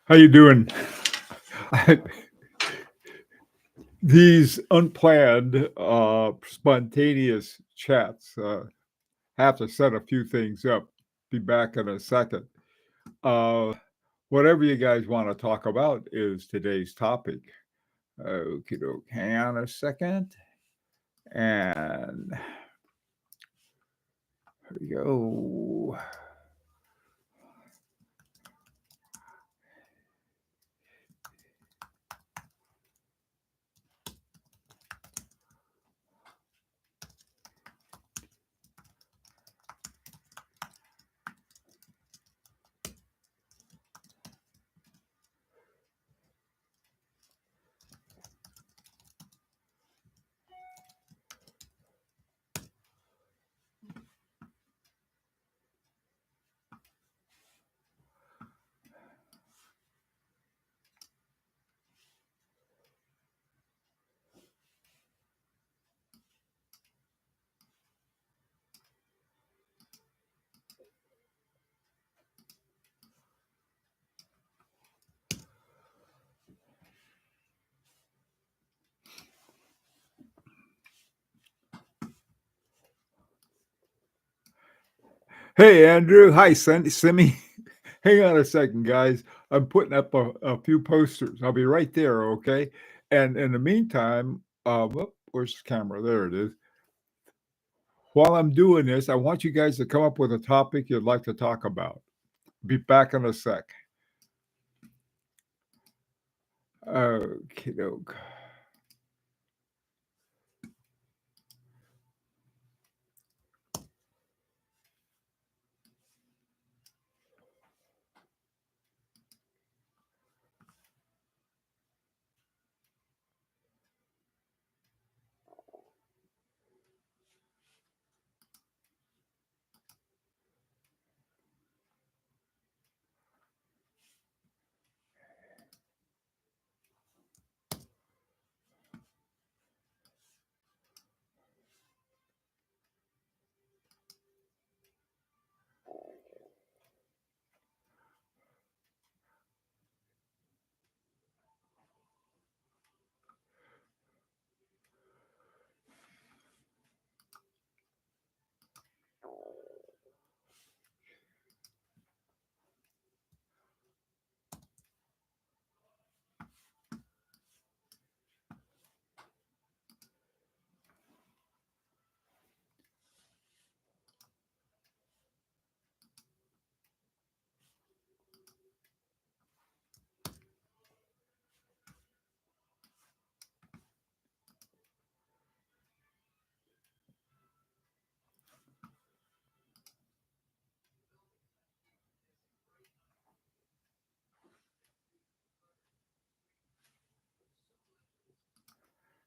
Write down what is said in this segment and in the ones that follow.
How you doing? These unplanned, spontaneous chats have to set a few things up. Be back in a second. Uh, Whatever you guys want to talk about is today's topic. Okay, hang on a second, and here we go. Hey, Andrew. Hi, Simi. Hang on a second, guys. I'm putting up a few posters. I'll be right there, okay? And in the meantime, where's the camera? There it is. While I'm doing this, I want you guys to come up with a topic you'd like to talk about. Be back in a sec. Okay, doke.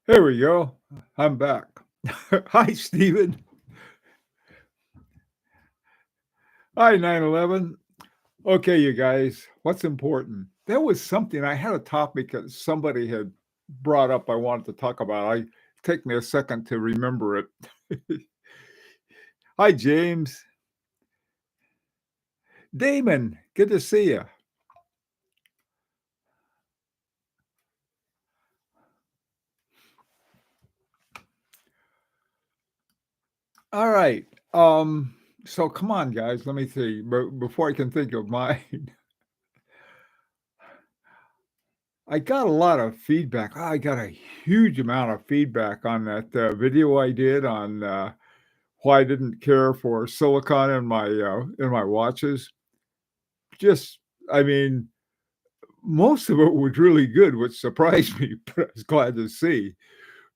Here we go. I'm back. Hi, Stephen. Hi, 9/11. Okay, you guys, what's important? There was something, I had a topic that somebody had brought up I wanted to talk about. Take me a second to remember it. Hi, James. Damon, good to see you. All right. So come on, guys. Let me see. Before I can think of mine, I got a lot of feedback. I got a huge amount of feedback on that video I did on why I didn't care for silicon in my watches. Just, I mean, most of it was really good, which surprised me. But I was glad to see.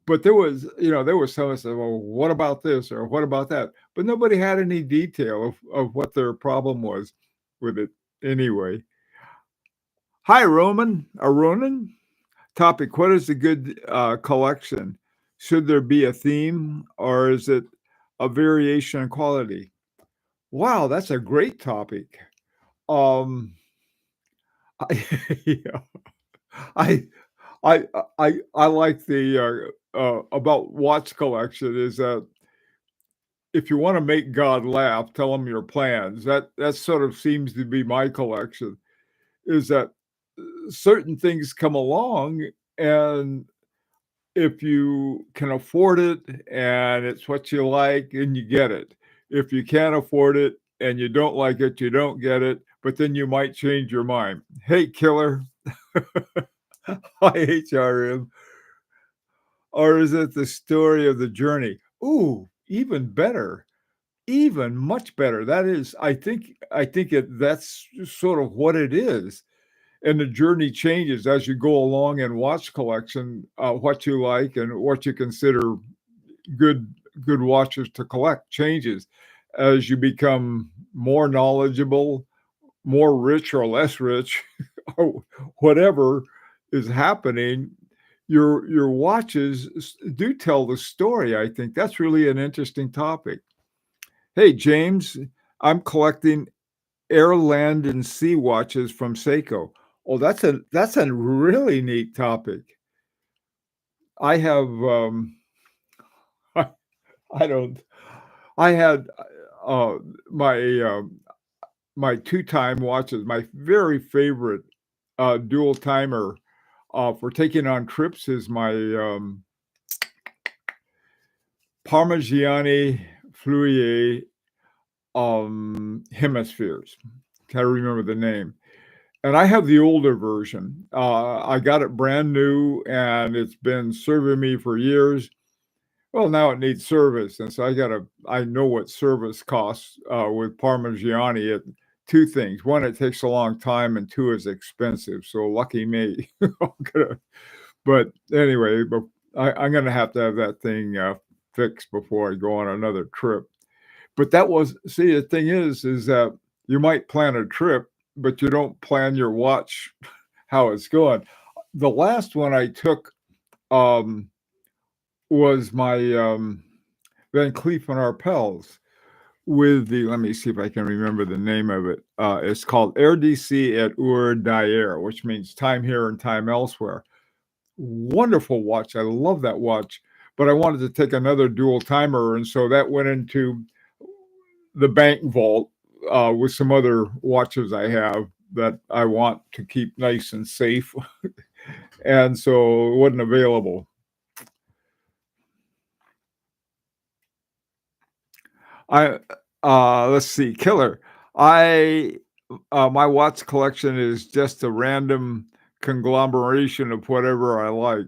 But there was some that said, well, what about this or what about that? But nobody had any detail of what their problem was with it anyway. Hi, Ronan. Topic: what is a good collection? Should there be a theme or is it a variation in quality? Wow, that's a great topic. Um, I, yeah, I, I like the about watch collection is that if you want to make God laugh, tell him your plans. That sort of seems to be my collection. Is that certain things come along, and if you can afford it and it's what you like, and you get it. If you can't afford it and you don't like it, you don't get it, but then you might change your mind. Hey, killer, hi, HRM. Or is it the story of the journey? Ooh, even better. Even much better. That is, I think that's sort of what it is. And the journey changes as you go along in watch collection, what you like and what you consider good good watches to collect changes as you become more knowledgeable, more rich or less rich, or whatever is happening. Your watches do tell the story. I think that's really an interesting topic. Hey, James, I'm collecting air, land, and sea watches from Seiko. Oh, that's a really neat topic. I have I, I don't I had uh my my two-time watches, my very favorite dual timer for taking on trips is my Parmigiani Fluier hemispheres. Can't remember the name. And I have the older version. I got it brand new, and it's been serving me for years. Well, now it needs service, and so I know what service costs with Parmigiani. Two things: one, it takes a long time, and two, it's expensive. So lucky me. But anyway, I'm gonna have to have that thing fixed before I go on another trip. But that was see, the thing is that you might plan a trip, but you don't plan your watch how it's going. The last one I took um, was my Van Cleef and Arpels with the. Let me see if I can remember the name of it. It's called Air DC at Ur Daer, which means time here and time elsewhere. Wonderful watch. I love that watch. But I wanted to take another dual timer, and so that went into the bank vault with some other watches I have that I want to keep nice and safe, and so it wasn't available. I let's see, killer. I My watch collection is just a random conglomeration of whatever I like.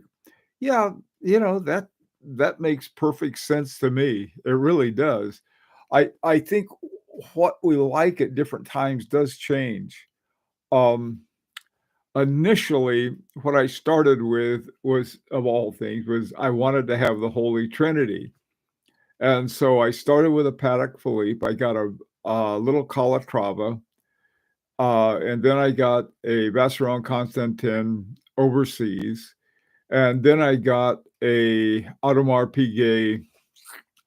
Yeah, that makes perfect sense to me. It really does. I think what we like at different times does change. Um, Initially, what I started with was, of all things, was I wanted to have the Holy Trinity, and so I started with a Patek Philippe. I got a little Calatrava, and then I got a Vacheron Constantin overseas, and then I got a Audemars Piguet.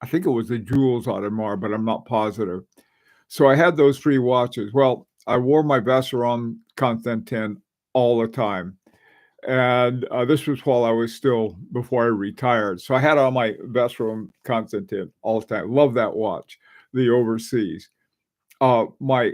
I think it was the Jules Audemars, but I'm not positive. So I had those three watches. Well, I wore my Vacheron Constantin all the time. And this was while I was still before I retired. So I had on my Vacheron Constantin all the time. Love that watch, the overseas. My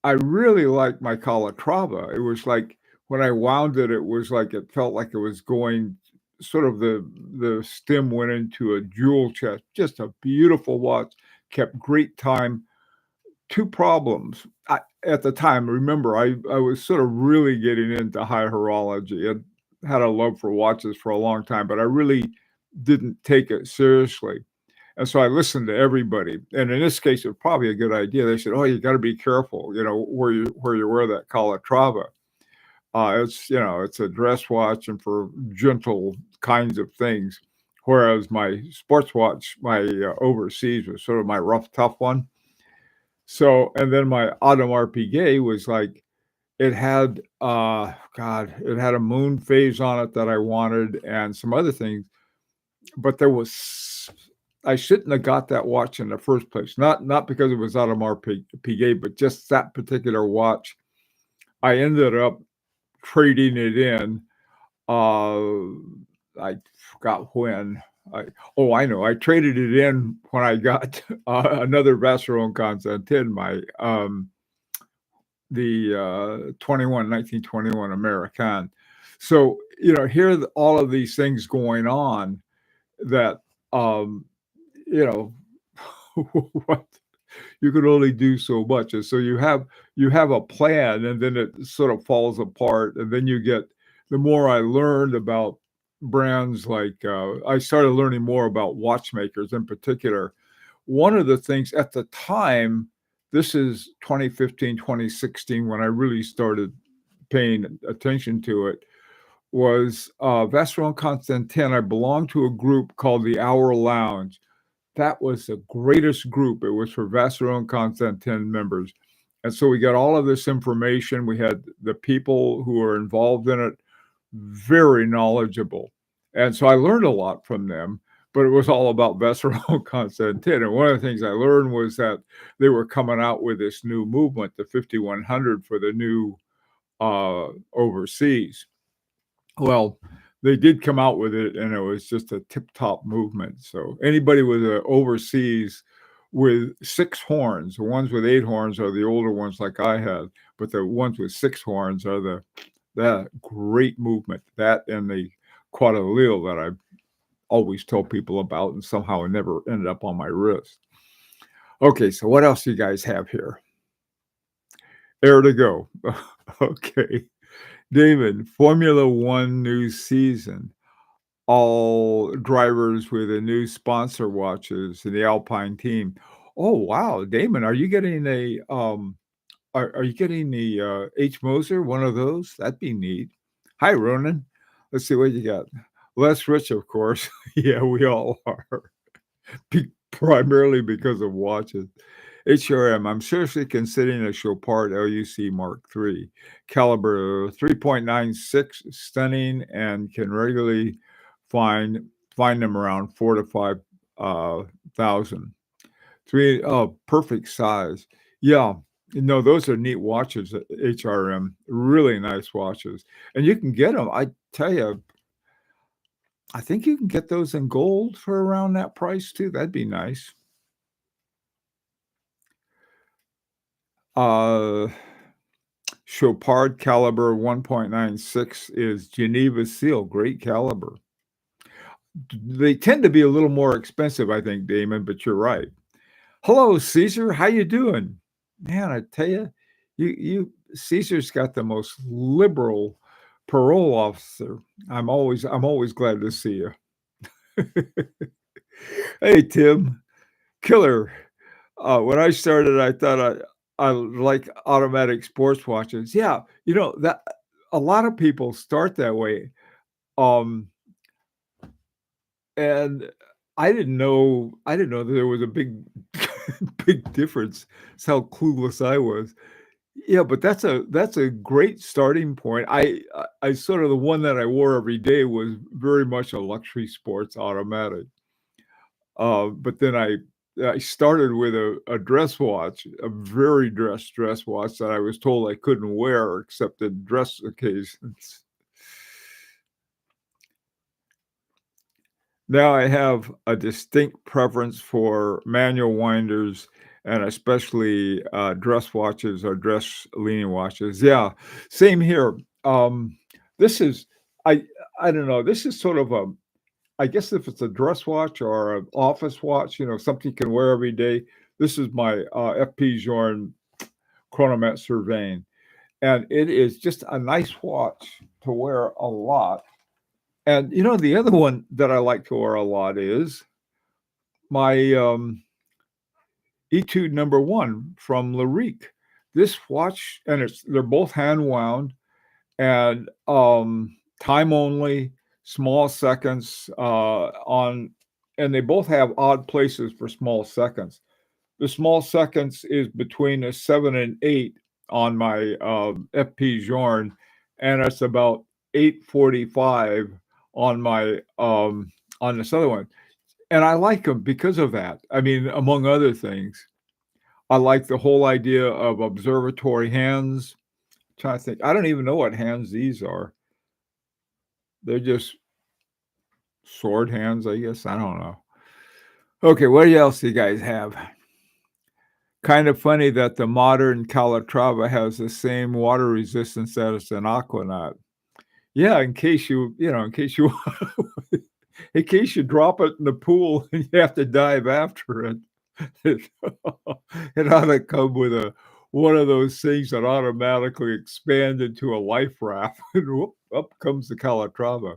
I really liked my Calatrava. It was like when I wound it, it was like it felt like it was going sort of the stem went into a jewel chest. Just a beautiful watch, kept great time. Two problems. At the time, remember, I was sort of really getting into high horology and had a love for watches for a long time, but I really didn't take it seriously. And so I listened to everybody. And in this case, it's probably a good idea. They said, "Oh, you got to be careful, where you wear that Calatrava. It's a dress watch and for gentle kinds of things. Whereas my sports watch, my overseas was sort of my rough, tough one. So, and then my Audemars Piguet was like, it had a moon phase on it that I wanted and some other things, but I shouldn't have got that watch in the first place. Not because it was Audemars Piguet, but just that particular watch. I ended up trading it in. I forgot when. I know. I traded it in when I got another Vacheron Constantin, my the 1921 American. So, here are all of these things going on that, um, you know, what you could only do so much. And so you have a plan, and then it sort of falls apart. And then you get the more I learned about brands, like I started learning more about watchmakers in particular. One of the things at the time, this is 2015, 2016, when I really started paying attention to it, was Vacheron Constantin. I belonged to a group called the Hour Lounge. That was the greatest group. It was for Vacheron Constantin members. And so we got all of this information. We had the people who were involved in it, very knowledgeable. And so I learned a lot from them, but it was all about Vacheron Constantin. And one of the things I learned was that they were coming out with this new movement, the 5100, for the new overseas. Well, they did come out with it, and it was just a tip-top movement. So anybody with a overseas with 6 horns, the ones with 8 horns are the older ones like I had, but the ones with 6 horns are that great movement. That and the Quadrille that I always tell people about, and somehow it never ended up on my wrist. Okay, so what else do you guys have here? Air to go. Okay. David, Formula One new season. All drivers with a new sponsor watches in the Alpine team. Oh, wow, Damon, are you getting are you getting the H Moser, one of those? That'd be neat. Hi, Ronan. Let's see what you got. Less rich, of course. Yeah, we all are. Primarily because of watches. HRM, I'm seriously considering a Chopard LUC Mark III. Caliber 3.96, stunning, and can regularly find them around 4 to 5 thousand. Perfect size. Yeah, those are neat watches at HRM. Really nice watches, and you can get them. I tell you, I think you can get those in gold for around that price too. That'd be nice. Chopard caliber 1.96 is Geneva Seal, great caliber. They tend to be a little more expensive, I think, Damon, but you're right. Hello, Caesar. How you doing? Man, I tell you, Caesar's got the most liberal parole officer. I'm always glad to see you. Hey, Tim, killer. When I started, I thought I like automatic sports watches. Yeah, that a lot of people start that way. Um, and I didn't know that there was a big big difference. That's how clueless I was. Yeah, but that's a great starting point. I sort of the one that I wore every day was very much a luxury sports automatic. But then I started with a dress watch, a very dress watch that I was told I couldn't wear except in dress occasions. Now I have a distinct preference for manual winders, and especially dress watches or dress leaning watches. Yeah, same here. This is I I don't know. This is sort of a I guess if it's a dress watch or an office watch, something you can wear every day. This is my FP Journe Chronomat Surveying, and it is just a nice watch to wear a lot. And the other one that I like to wear a lot is my Etude number 1 from Larique. This watch, and they're both hand wound, and time only, small seconds and they both have odd places for small seconds. The small seconds is between a 7 and 8 on my FP Journe, and it's about 8:45 on my on this other one. And I like them because of that. I mean, among other things, I like the whole idea of observatory hands. I'm trying to think, I don't even know what hands these are. They're just sword hands, I guess. I don't know. Okay, what else do you guys have? Kind of funny that the modern Calatrava has the same water resistance as an Aquanaut. Yeah, in case you in case you drop it in the pool and you have to dive after it. It it ought to come with a one of those things that automatically expand into a life raft, and whoop, up comes the Calatrava.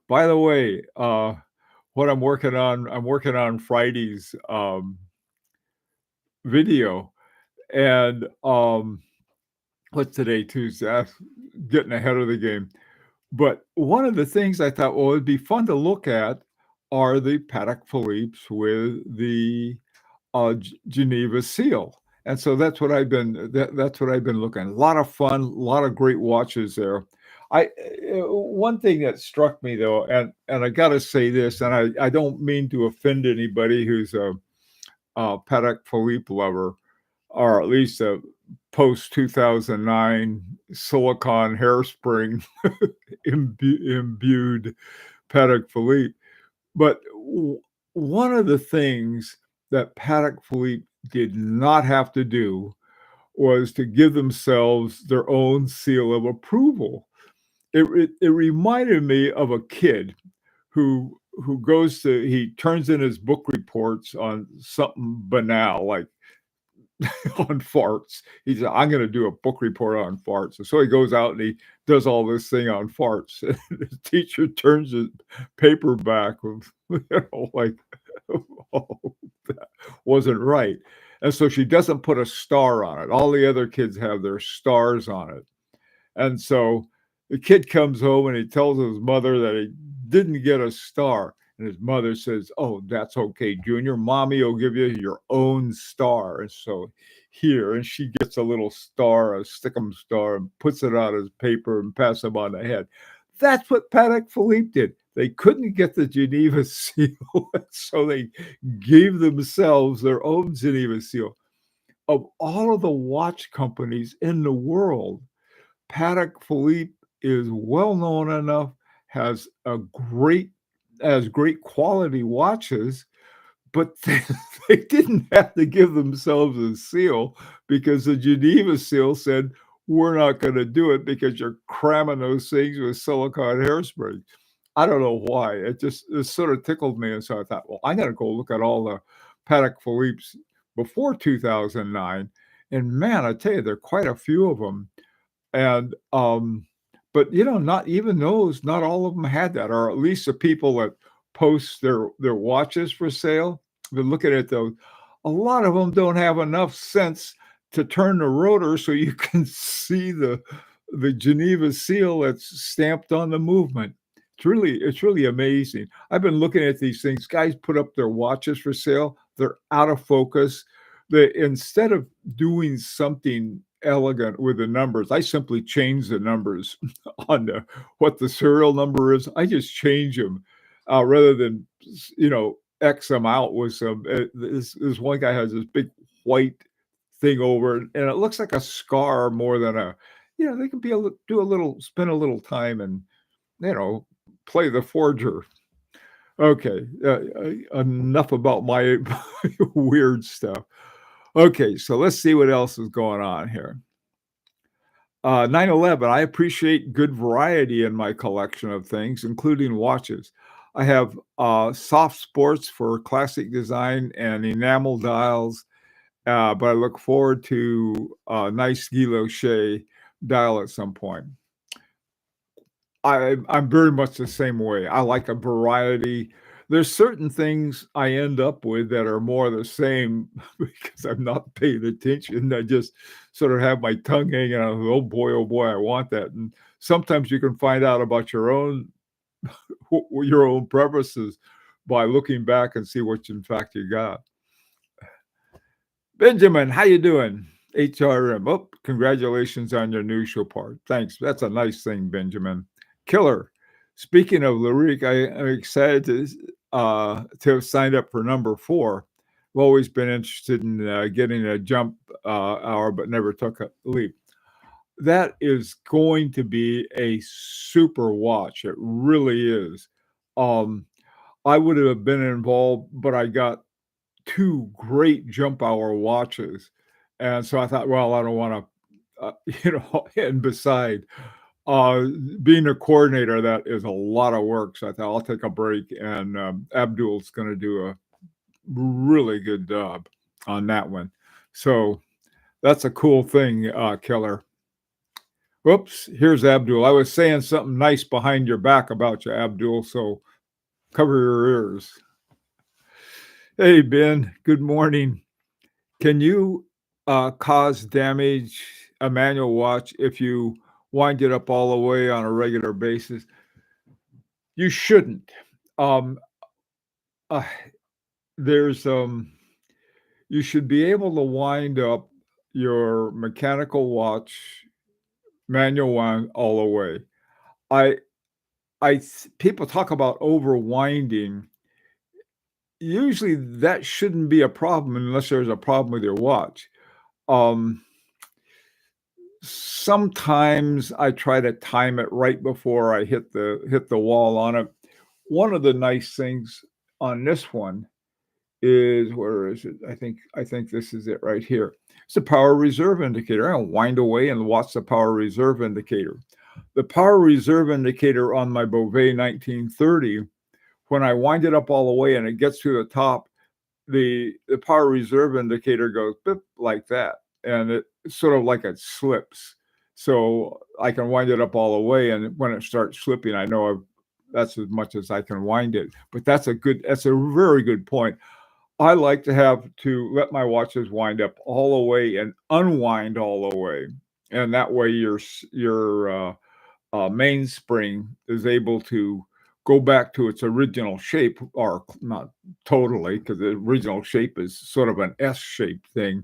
By the way, what I'm working on Friday's, video, and, what's today? Tuesday? Getting ahead of the game. But one of the things I thought, well, it'd be fun to look at are the Patek Philippe's with the Geneva seal. And so that's what I've been looking at. A lot of fun, a lot of great watches there. One thing that struck me though, and I got to say this, and I don't mean to offend anybody who's a Patek Philippe lover, or at least a post 2009 silicon hairspring imbued Patek Philippe. But one of the things that Patek Philippe did not have to do was to give themselves their own seal of approval. It reminded me of a kid he turns in his book reports on something banal like on farts. He said, "I'm going to do a book report on farts." And so he goes out and he does all this thing on farts. And his teacher turns his paper back with, like, oh, that wasn't right. And so she doesn't put a star on it. All the other kids have their stars on it. And so the kid comes home and he tells his mother that he didn't get a star. And his mother says, "Oh, that's okay, Junior. Mommy will give you your own star." And so here, and she gets a little star, a stickum star, and puts it on his paper and passes him on the head. That's what Patek Philippe did. They couldn't get the Geneva seal, so they gave themselves their own Geneva seal. Of all of the watch companies in the world, Patek Philippe is well known enough, has a great has great quality watches, but they didn't have to give themselves a seal because the Geneva seal said, "We're not gonna do it because you're cramming those things with silicone hairspray." I don't know why. It sort of tickled me, and so I thought, "Well, I'm gonna go look at all the Patek Philippe's before 2009," and man, I tell you, there are quite a few of them. And, but, not even those, not all of them had that, or at least the people that post their watches for sale. Been looking at those. A lot of them don't have enough sense to turn the rotor so you can see the Geneva seal that's stamped on the movement. It's really amazing. I've been looking at these things. Guys put up their watches for sale. They're out of focus. They instead of doing something elegant with the numbers, I simply change the numbers on what the serial number is. I just change them rather than X them out with some. This one guy has this big white thing over it, and it looks like a scar more than a. They can do a little, spend a little time and you know play the forger. Okay, enough about my weird stuff. Okay, so let's see what else is going on here. 9/11, I appreciate good variety in my collection of things, including watches. I have soft sports for classic design and enamel dials, but I look forward to a nice Guy Locher dial at some point. I'm very much the same way. I like a variety. There's certain things I end up with that are more the same because I'm not paying attention. I just sort of have my tongue hanging out. Oh boy, I want that. And sometimes you can find out about your own preferences by looking back and see what in fact you got. Benjamin, how you doing? HRM. Oh, congratulations on your new show part. Thanks. That's a nice thing, Benjamin. Killer. Speaking of Lyric, I'm excited to have signed up for number 4. I've always been interested in getting a jump hour, but never took a leap. That is going to be a super watch. It really is. Um, I would have been involved, but I got 2 great jump hour watches, and so I thought, "Well, I don't wanna," and beside, uh, being a coordinator, that is a lot of work, so I thought, "I'll take a break," and, Abdul's gonna do a really good job on that one. So, that's a cool thing, Killer. Whoops, here's Abdul. I was saying something nice behind your back about you, Abdul, so cover your ears. Hey, Ben, good morning. Can you cause damage a manual watch if you wind it up all the way on a regular basis? You shouldn't. Um, uh, there's you should be able to wind up your mechanical watch manual one all the way. I people talk about overwinding. Usually that shouldn't be a problem unless there's a problem with your watch. Um, Sometimes I try to time it right before I hit the wall on it. One of the nice things on this one is, where is it? I think this is it right here. It's a power reserve indicator. I wind away and watch the power reserve indicator. The power reserve indicator on my Beauvais 1930, when I wind it up all the way and it gets to the top, the power reserve indicator goes "Bip," like that, and it's sort of like it slips. So I can wind it up all the way, and when it starts slipping, I know that's as much as I can wind it. But that's a very good point. I like to let my watches wind up all the way and unwind all the way, and that way your mainspring is able to go back to its original shape, or not totally, because the original shape is sort of an S-shaped thing,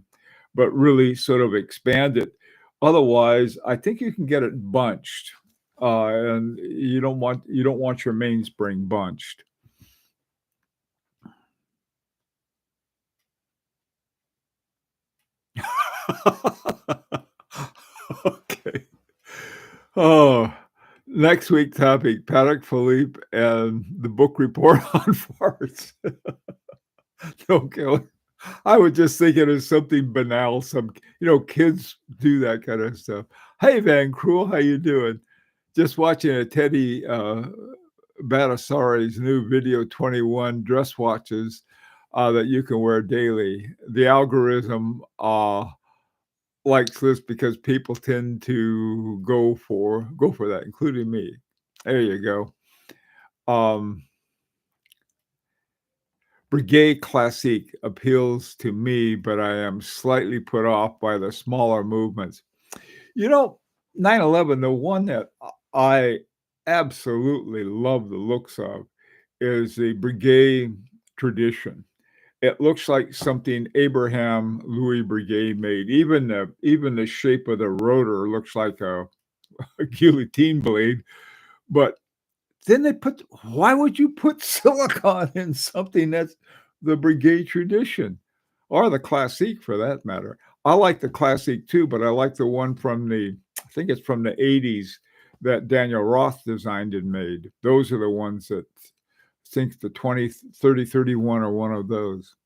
but really sort of expand it. Otherwise, I think you can get it bunched, and you don't want your mainspring bunched. Okay. Oh, next week topic: Patek Philippe and the book report on farts. Okay. I was just thinking of something banal. Kids do that kind of stuff. Hey, Van Cruel, how you doing? Just watching a Teddy Bhattacharya's new Video 21 dress watches that you can wear daily. The algorithm likes this because people tend to go for that, including me. There you go. Um, Breguet Classique appeals to me, but I am slightly put off by the smaller movements. 911, the one that I absolutely love the looks of is the Breguet Tradition. It looks like something Abraham Louis Breguet made. Even the shape of the rotor looks like a guillotine blade, but then why would you put silicon in something that's the Breguet Tradition, or the Classique for that matter? I like the Classique too, but I like the one I think it's from the '80s, that Daniel Roth designed and made. Those are the ones that, I think the 203031 are one of those.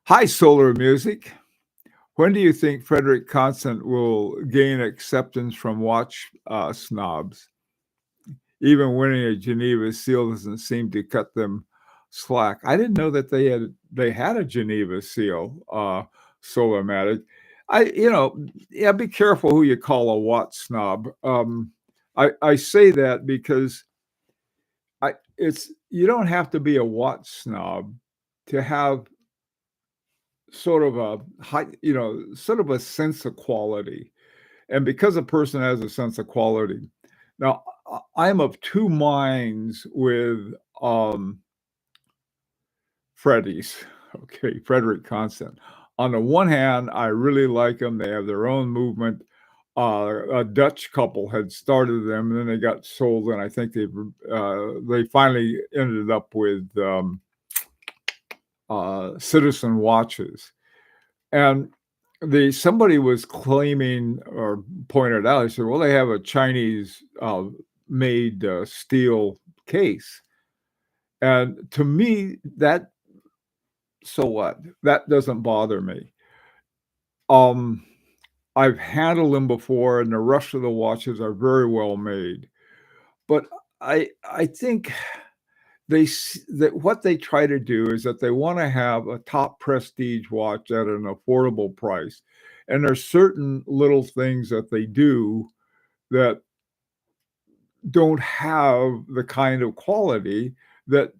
Hi, Solar Music. When do you think Frederique Constant will gain acceptance from watch snobs? Even winning a Geneva seal doesn't seem to cut them slack. I didn't know that they had a Geneva seal, Solarmatic. Yeah, be careful who you call a watch snob. I say that because it's you don't have to be a watch snob to have sort of a sort of a sense of quality. And because a person has a sense of quality, now I'm of two minds with Freddy's. Okay, Frederique Constant. On the one hand, I really like them. They have their own movement. A Dutch couple had started them, and then they got sold, and I think they finally ended up with Citizen watches. And somebody was claiming or pointed out, he said, well, they have a Chinese made steel case. And to me, that So what? That doesn't bother me. Um, I've handled them before, and the rest of the watches are very well made. But I think that what they try to do is that they wanna have a top prestige watch at an affordable price, and there's certain little things that they do that don't have the kind of quality that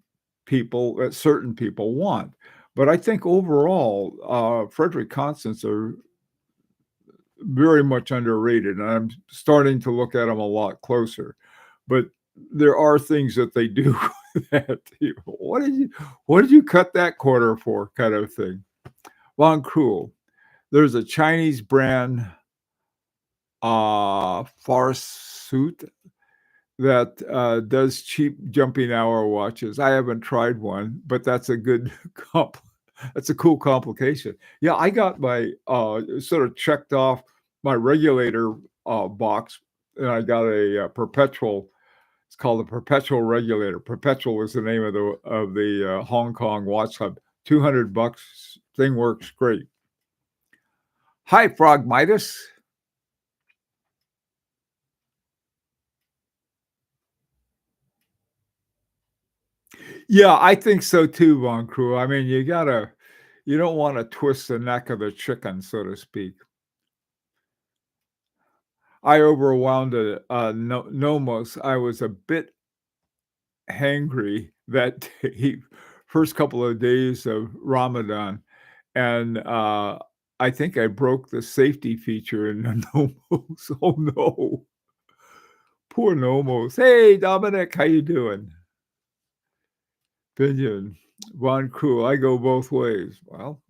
certain people want. But I think overall, Frederique Constants are very much underrated, and I'm starting to look at them a lot closer. But there are things that they do that what did you cut that quarter for kind of thing. Von Cruel. There's a Chinese brand, Farsuit that, does cheap jumping hour watches. I haven't tried one, but that's a good that's a cool complication. Yeah, I got my, sort of checked off my regulator, box, and I got a, perpetual it's called a perpetual regulator. Perpetual is the name of the Hong Kong watch club. 200 bucks, thing works great. Hi, Frog Midas. Yeah, I think so too, Von Crew. I mean, you don't wanna twist the neck of the chicken, so to speak. I overwhelmed a Nomos. I was a bit hangry that day, first couple of days of Ramadan, and, I think I broke the safety feature in the Nomos. Oh, no. Poor Nomos. "Hey, Dominic, how you doing?" Opinion. Von Crew, I go both ways. Well,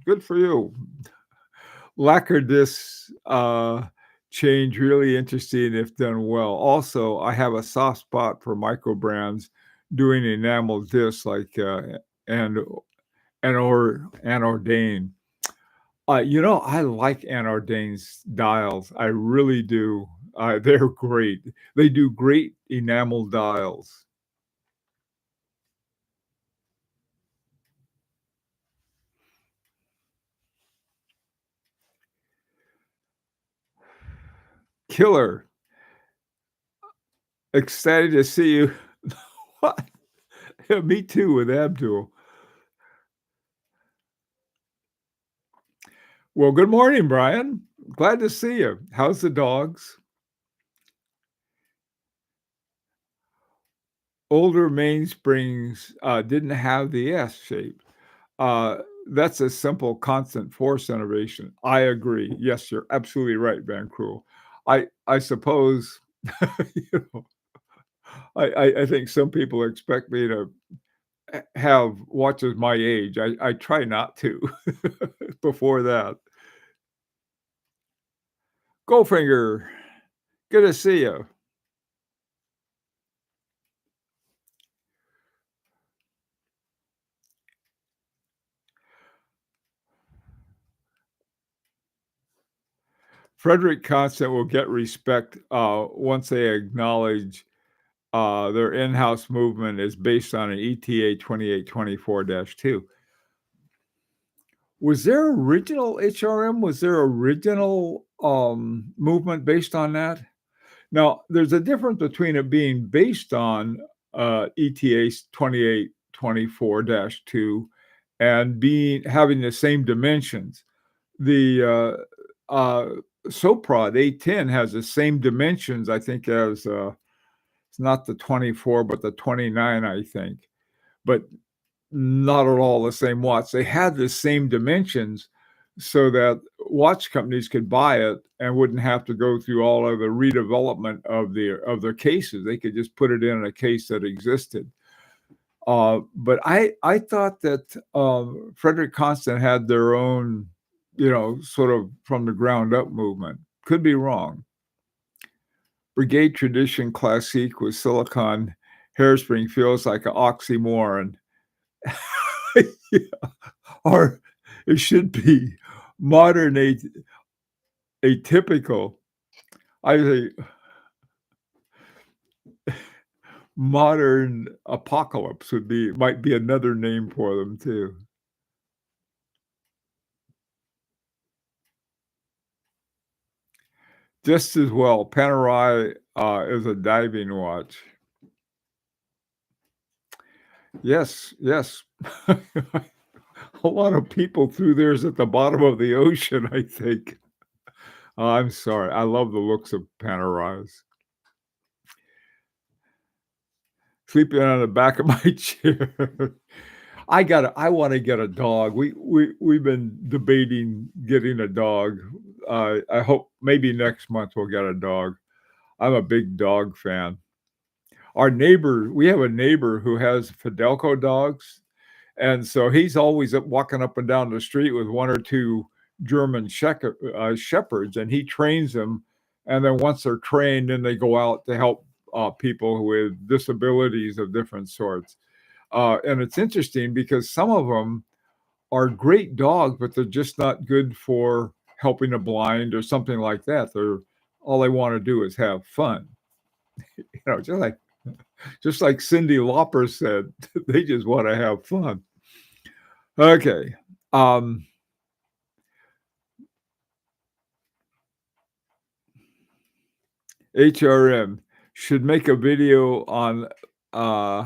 good for you. Lacquer discs, change really interesting if done well. Also, I have a soft spot for micro brands doing enamel discs like, and Anordain. I like Anordain's dials. I really do. They're great. They do great enamel dials. Killer. Excited to see you. What? Yeah, me too with Abdul. Well, good morning, Brian. Glad to see you. How's the dogs? Older mainsprings, didn't have the S shape. That's a simple constant force innovation. I agree. Yes, you're absolutely right, Van Cruel. I suppose, you know, I think some people expect me to have watches my age. I try not to before that. Goldfinger, good to see you. Frederick Constant will get respect, once they acknowledge, their in-house movement is based on an ETA 2824-2. Was there original HRM? Was there original, movement based on that? Now, there's a difference between it being based on, ETA 2824-2 and having the same dimensions. The, Soprod 810 has the same dimensions, I think, as, it's not the 24, but the 29, I think, but not at all the same watch. They had the same dimensions so that watch companies could buy it and wouldn't have to go through all of the redevelopment of their cases. They could just put it in a case that existed. But I thought that, Frederick Constant had their own, sort of from the ground up movement. Could be wrong. Brigade Tradition Classique with silicon hairspring feels like an oxymoron. Yeah, or it should be modern atypical. I think modern apocalypse might be another name for them too. Just as well. Panerai is a diving watch. Yes, yes. A lot of people threw theirs at the bottom of the ocean, I think. I'm sorry. I love the looks of Panerais. Sleeping on the back of my chair. I wanna get a dog. We've been debating getting a dog. I hope maybe next month we'll get a dog. I'm a big dog fan. We have a neighbor who has Fidelco dogs, and so he's always up walking up and down the street with 1 or 2 German shepherds, and he trains them, and then once they're trained, then they go out to help, people with disabilities of different sorts. And it's interesting because some of them are great dogs, but they're just not good for helping the blind or something like that. They're all they wanna do is have fun, you know, just like Cyndi Lauper said, they just wanna have fun. Okay, um, HRM should make a video on, uh,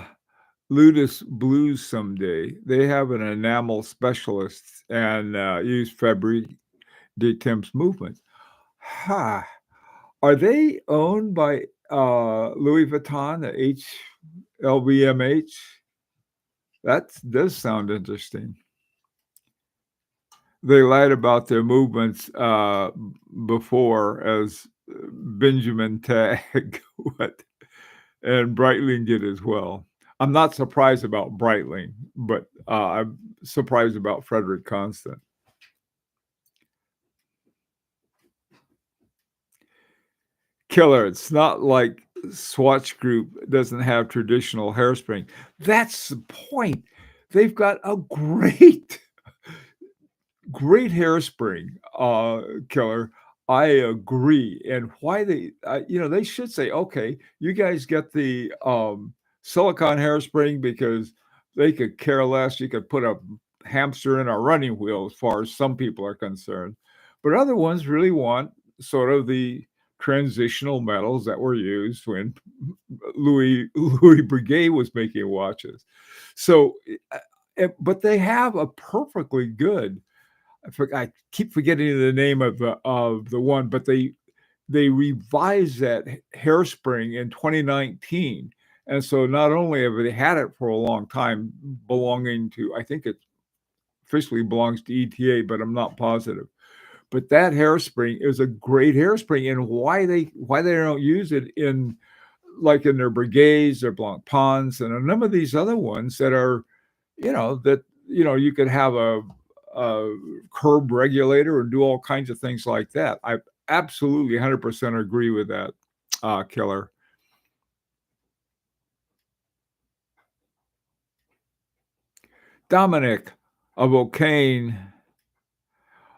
Ludus Blues someday. They have an enamel specialist and, use Fabrique de Temps movements. Ha! Are they owned by, Louis Vuitton, the LVMH? That does sound interesting. They lied about their movements, before as Benjamin Tag, what and Breitling did as well. I'm not surprised about Breitling, but, I'm surprised about Frederique Constant. Killer, it's not like Swatch Group doesn't have traditional hairspring. That's the point. They've got a great hairspring, Killer. I agree, and why they should say, "Okay, you guys get the, silicone hairspring," because they could care less. You could put a hamster in a running wheel as far as some people are concerned, but other ones really want sort of the transitional metals that were used when Louis Breguet was making watches. So, but they have a perfectly good I keep forgetting the name of the one, but they revised that hairspring in 2019, and so not only have they had it for a long time, belonging to I think it officially belongs to ETA, but I'm not positive. But that hairspring is a great hairspring, and why they don't use it in like in their brigades, their Blanc Ponds, and a number of these other ones that are, you could have a curb regulator or do all kinds of things like that. I absolutely 100% agree with that, Killer. Dominic, a Volcane.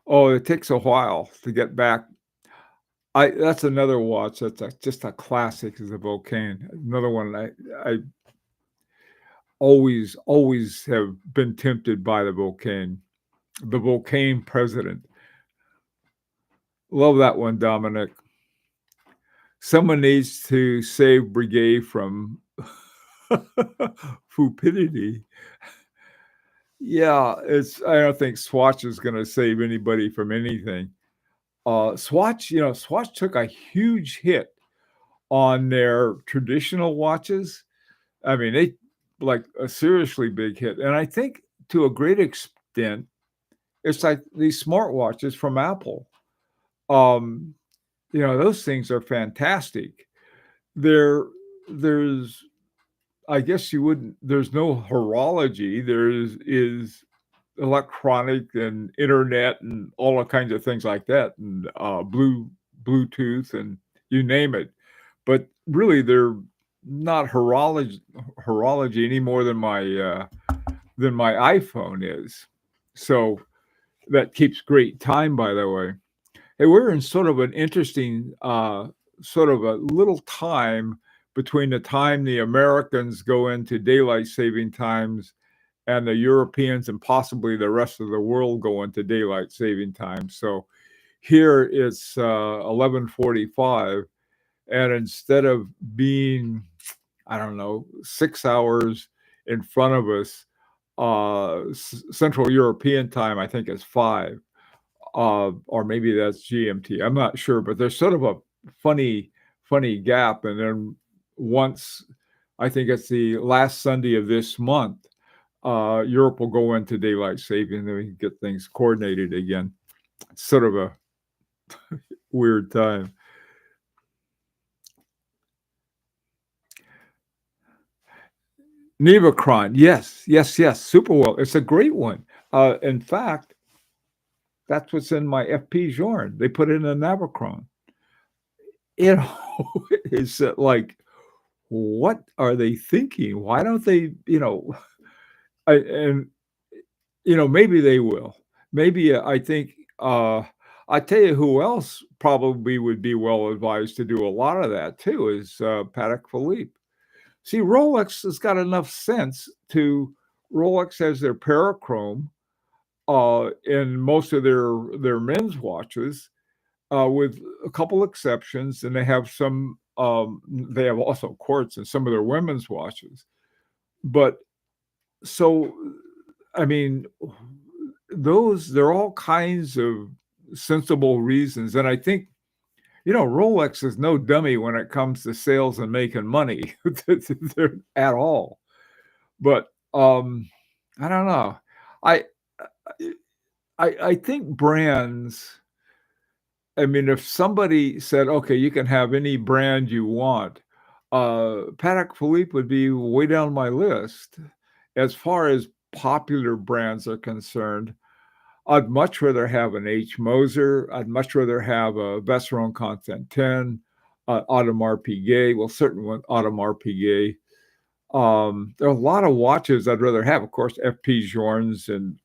Oh, it takes a while to get back. That's another watch that's just a classic is a Volcane. Another one I always have been tempted by the Volcane. The Volcane President. Love that one, Dominic. Someone needs to save Breguet from Fupidity. Yeah, I don't think Swatch is gonna save anybody from anything. Swatch took a huge hit on their traditional watches. I mean, they like a seriously big hit, and I think to a great extent, it's like these smartwatches from Apple. Um, those things are fantastic. There there's I guess you wouldn't there's no horology. There is electronic and internet and all the kinds of things like that, and, Bluetooth and you name it. But really, they're not horology any more than my iPhone is. So, that keeps great time, by the way. Hey, we're in sort of an interesting, sort of a little time between the time the Americans go into daylight saving times and the Europeans and possibly the rest of the world go into daylight saving time. So Here it's 11:45, and instead of being, I don't know, 6 hours in front of us, Central European time, I think is 5, or maybe that's GMT. I'm not sure, but there's sort of a funny, funny gap. And then once, I think it's the last Sunday of this month, Europe will go into daylight saving, and then we can get things coordinated again. It's sort of a weird time. Nevacron, yes, yes, yes, super well. It's a great one. In fact, that's what's in my FP Journe. They put in a Navacron. You know, it's like, what are they thinking? Why don't they, and maybe they will. Maybe I think I tell you who else probably would be well advised to do a lot of that too is Patek Philippe. See, Rolex has got enough sense to Rolex has their parachrome in most of their men's watches, with a couple exceptions, and they have some. They have also quartz in some of their women's watches, but so I mean, those there are all kinds of sensible reasons, and I think Rolex is no dummy when it comes to sales and making money at all. But I don't know. I I think brands. I mean, if somebody said, "Okay, you can have any brand you want," Patek Philippe would be way down my list. As far as popular brands are concerned, I'd much rather have an H. Moser. I'd much rather have a Vacheron Constantin, Audemars Piguet. Well, certainly one Audemars Piguet. There are a lot of watches I'd rather have. Of course, FP Journes and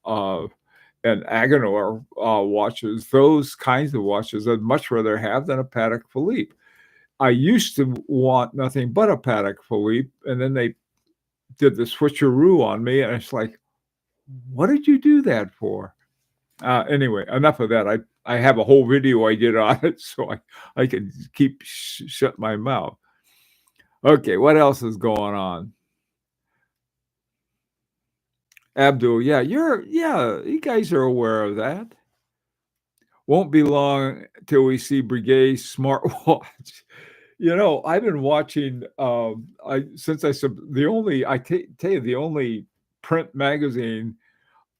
Agenor watches. Those kinds of watches I'd much rather have than a Patek Philippe. I used to want nothing but a Patek Philippe, and then they did the switcheroo on me, and it's like, what did you do that for? Anyway, enough of that. I have a whole video I did on it, so I can keep shut my mouth. Okay, what else is going on? Abdul, yeah, you guys are aware of that. Won't be long till we see Breguet's smartwatch. I've been watching. I since I sub the only I tell you the only print magazine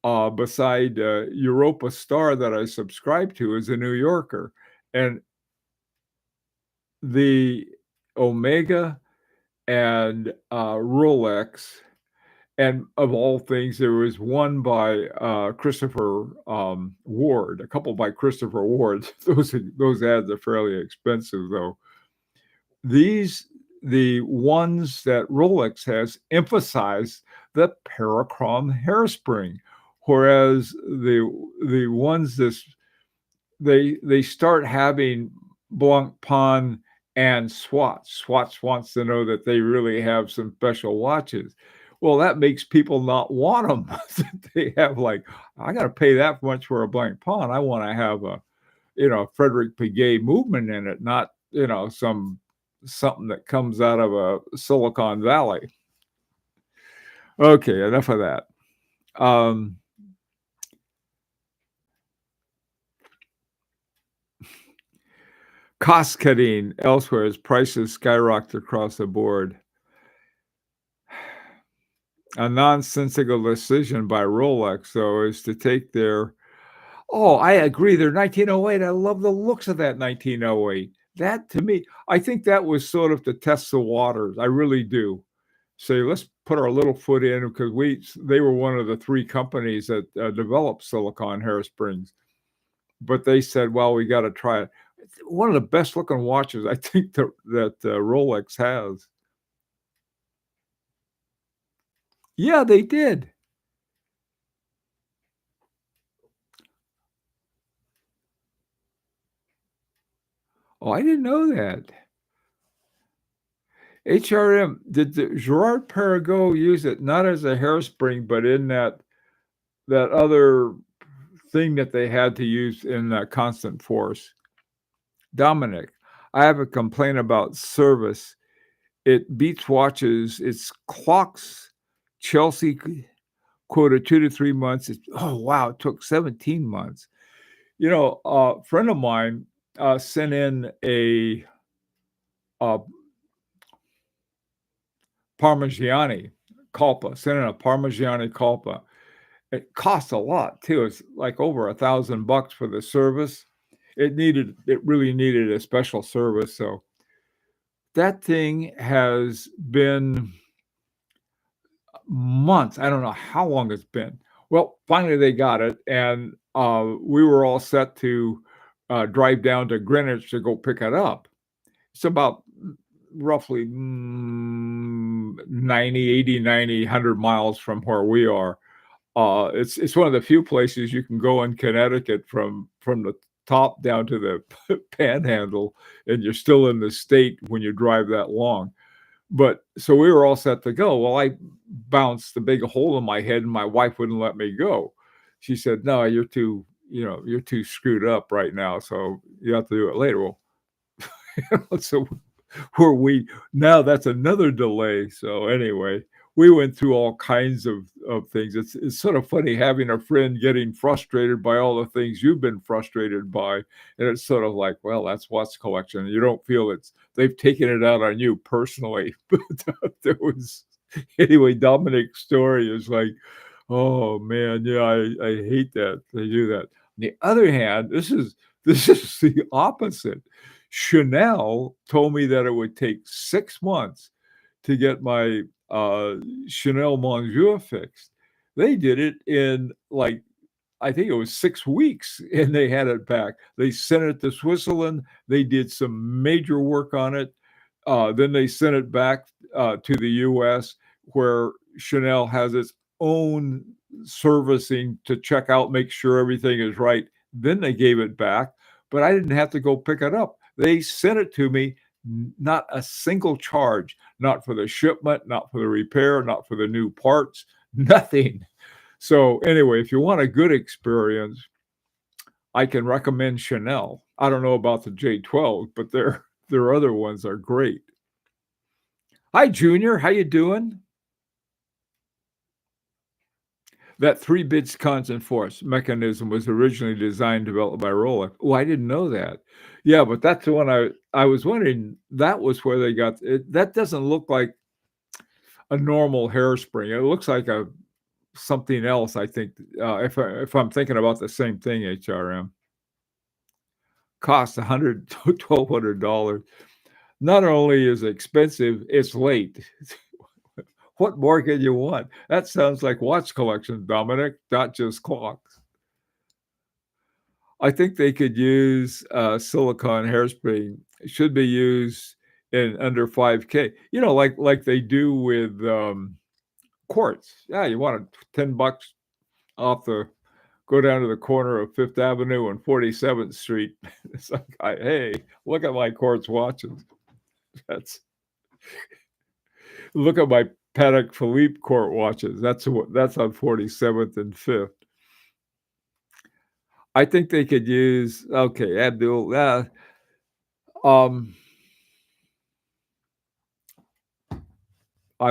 beside Europa Star that I subscribe to is the New Yorker, and the Omega and Rolex. And of all things, there was one by Christopher Ward, a couple by Christopher Ward. Those ads are fairly expensive, though. The ones that Rolex has emphasize the parachrom hairspring, whereas the ones they start having Blancpain and Swatch. Swatch wants to know that they really have some special watches. Well, that makes people not want them. They have like, I got to pay that much for a Blancpain. I want to have a, Frederique Piguet movement in it, not, something that comes out of a Silicon Valley. Okay, enough of that. Cost cutting elsewhere as prices skyrocket across the board. A nonsensical decision by Rolex, though, is to take their. Oh, I agree. Their 1908. I love the looks of that 1908. That to me, I think that was sort of to test the waters. I really do. Say, let's put our little foot in because they were one of the 3 companies that developed silicone hairsprings. But they said, well, we got to try it. It's one of the best looking watches I think that Rolex has. Yeah, they did. Oh, I didn't know that. HRM, did Girard-Perregaux use it not as a hairspring, but in that other thing that they had to use in constant force. Dominic, I have a complaint about service. It beats watches. It's clocks. Chelsea quoted 2 to 3 months. Oh, wow. It took 17 months. A friend of mine sent in a Parmigiani Colpa, sent in a Parmigiani Colpa. It cost a lot too. It's like over $1,000 for the service. It really needed a special service. So that thing has been months. I don't know how long it's been. Well, finally they got it, and we were all set to drive down to Greenwich to go pick it up. It's about roughly 90, 80, 90, 100 miles from where we are. It's one of the few places you can go in Connecticut from the top down to the panhandle, and you're still in the state when you drive that long. But so we were all set to go. Well, I bounced a big hole in my head, and my wife wouldn't let me go. She said, "No, you're too screwed up right now, so you have to do it later." Well, so where we now that's another delay. So anyway, we went through all kinds of things. It's sort of funny having a friend getting frustrated by all the things you've been frustrated by, and it's sort of like, well, that's watch collection. You don't feel they've taken it out on you personally. But there was anyway. Dominic's story is like, oh man, yeah, I hate that they do that. On the other hand, this is the opposite. Chanel told me that it would take 6 months to get my Chanel Monsieur fixed. They did it in like I think it was 6 weeks, and they had it back. They sent it to Switzerland. They did some major work on it. Then they sent it back to the U.S., where Chanel has its own servicing to check out, make sure everything is right. Then they gave it back, but I didn't have to go pick it up. They sent it to me, not a single charge, not for the shipment, not for the repair, not for the new parts, nothing. So anyway, if you want a good experience, I can recommend Chanel. I don't know about the J12, but their other ones are great. Hi, Junior. How you doing? That 3 bits constant force mechanism was originally designed and developed by Rolex. Oh, I didn't know that. Yeah, but that's the one I was wondering. That was where they got it. That doesn't look like a normal hairspring. It looks like something else. I think if I'm thinking about the same thing, HRM costs $100 to $1,200. Not only is it expensive, it's late. What more can you want? That sounds like watch collection, Dominic, not just clocks. I think they could use silicone hairspring. It should be used in under 5K. Like they do with quartz. Yeah, you want $10 off go down to the corner of Fifth Avenue and 47th Street. It's like, hey, look at my quartz watches. Look at my Patek Philippe court watches. That's on 47th and 5th. I think they could use Abdul. I